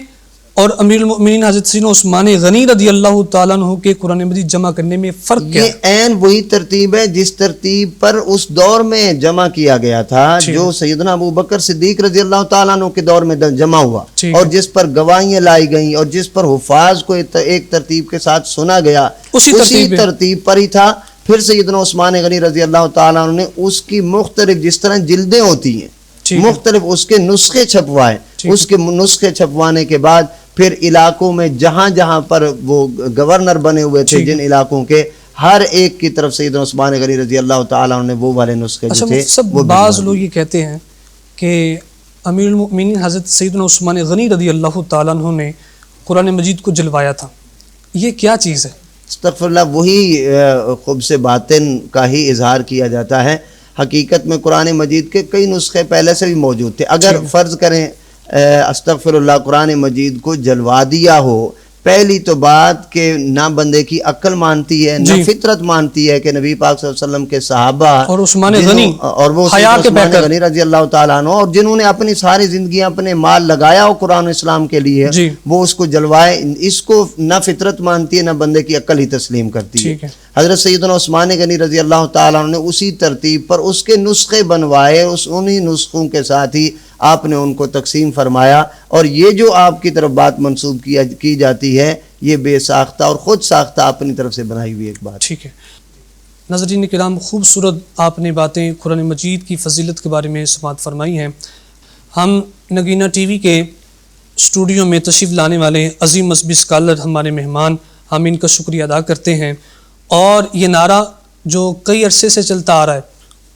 اور امیر المؤمنین حضرت سیدنا عثمان غنی رضی اللہ تعالیٰ عنہ کے قرآن مجید جمع کرنے میں فرق کیا ہے؟
یہ عین وہی ترتیب ہے جس ترتیب پر اس دور میں جمع کیا گیا تھا، جو سیدنا ابو بکر صدیق رضی اللہ تعالیٰ عنہ کے دور میں جمع ہوا، اور جس پر گواہیاں لائی گئیں اور جس پر حفاظ کو ایک ترتیب کے ساتھ سنا گیا، اسی ترتیب پر ہی تھا. پھر سیدنا عثمان غنی رضی اللہ تعالیٰ عنہ نے اس کی مختلف، جس طرح جلدیں ہوتی ہیں، مختلف اس کے نسخے چھپوائے. اس کے نسخے چھپوانے کے بعد پھر علاقوں میں جہاں جہاں پر وہ گورنر بنے ہوئے تھے، جن علاقوں کے، ہر ایک کی طرف سیدنا عثمان غنی رضی اللہ تعالیٰ عنہ نے وہ والے نسخے جو تھے وہ
بعض لوگ یہ کہتے ہیں کہ امیر المؤمنین حضرت سیدنا عثمان غنی رضی اللہ تعالیٰ عنہ نے قرآن مجید کو جلوایا تھا. یہ کیا چیز ہے؟
استغفر اللہ، وہی خبث باطن کا ہی اظہار کیا جاتا ہے. حقیقت میں قرآن مجید کے کئی نسخے پہلے سے بھی موجود تھے. اگر فرض کریں استغفر اللہ قرآن مجید کو جلوا دیا ہو، پہلی تو بات کہ نہ بندے کی عقل مانتی ہے، نہ فطرت مانتی ہے کہ نبی پاک صلی اللہ علیہ وسلم کے صحابہ
اور عثمان غنی
اور وہ عثمان غنی رضی اللہ تعالیٰ عنہ، اور جنہوں نے اپنی ساری زندگی اپنے مال لگایا ہو قرآن اسلام کے لیے، وہ اس کو جلوائے. اس کو نہ فطرت مانتی ہے نہ بندے کی عقل ہی تسلیم کرتی ہے. حضرت سیدنا عثمان غنی رضی اللہ تعالیٰ عنہ نے اسی ترتیب پر اس کے نسخے بنوائے، انہی نسخوں کے ساتھ ہی آپ نے ان کو تقسیم فرمایا. اور یہ جو آپ کی طرف بات منسوب کی جاتی ہے، یہ بے ساختہ اور خود ساختہ اپنی طرف سے بنائی ہوئی ایک بات.
ٹھیک ہے ناظرین کرام، خوبصورت آپ نے باتیں قرآن مجید کی فضیلت کے بارے میں سماعت فرمائی ہیں. ہم نگینہ ٹی وی کے اسٹوڈیو میں تشریف لانے والے عظیم مذہبی اسکالر ہمارے مہمان، ہم ان کا شکریہ ادا کرتے ہیں. اور یہ نعرہ جو کئی عرصے سے چلتا آ رہا ہے،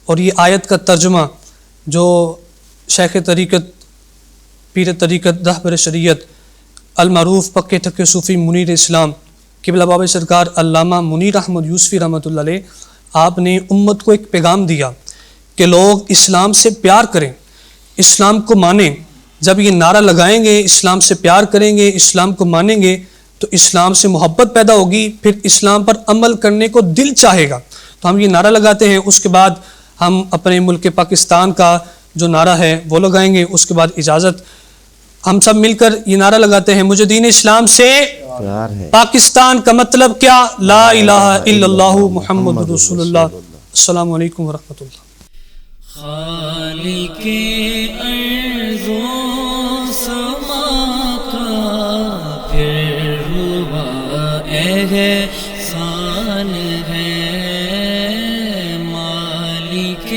اور یہ آیت کا ترجمہ جو شیخ طریقت، پیر طریقت، رہبر شریعت، المعروف پکے ٹھکے صوفی منیر اسلام قبلہ باب سرکار علامہ منیر احمد یوسفی رحمۃ اللہ علیہ، آپ نے امت کو ایک پیغام دیا کہ لوگ اسلام سے پیار کریں، اسلام کو مانیں. جب یہ نعرہ لگائیں گے، اسلام سے پیار کریں گے، اسلام کو مانیں گے، تو اسلام سے محبت پیدا ہوگی، پھر اسلام پر عمل کرنے کو دل چاہے گا. تو ہم یہ نعرہ لگاتے ہیں. اس کے بعد ہم اپنے ملک پاکستان کا جو نعرہ ہے وہ لگائیں گے. اس کے بعد اجازت. ہم سب مل کر یہ نعرہ لگاتے ہیں مجھے دین اسلام سے
پیار ہے.
پاکستان کا مطلب کیا؟ لا الہ الا اللہ محمد رسول اللہ. السلام علیکم ورحمۃ اللہ.
خالق ارض و سما کا پھر ہوا احسان ہے، مالک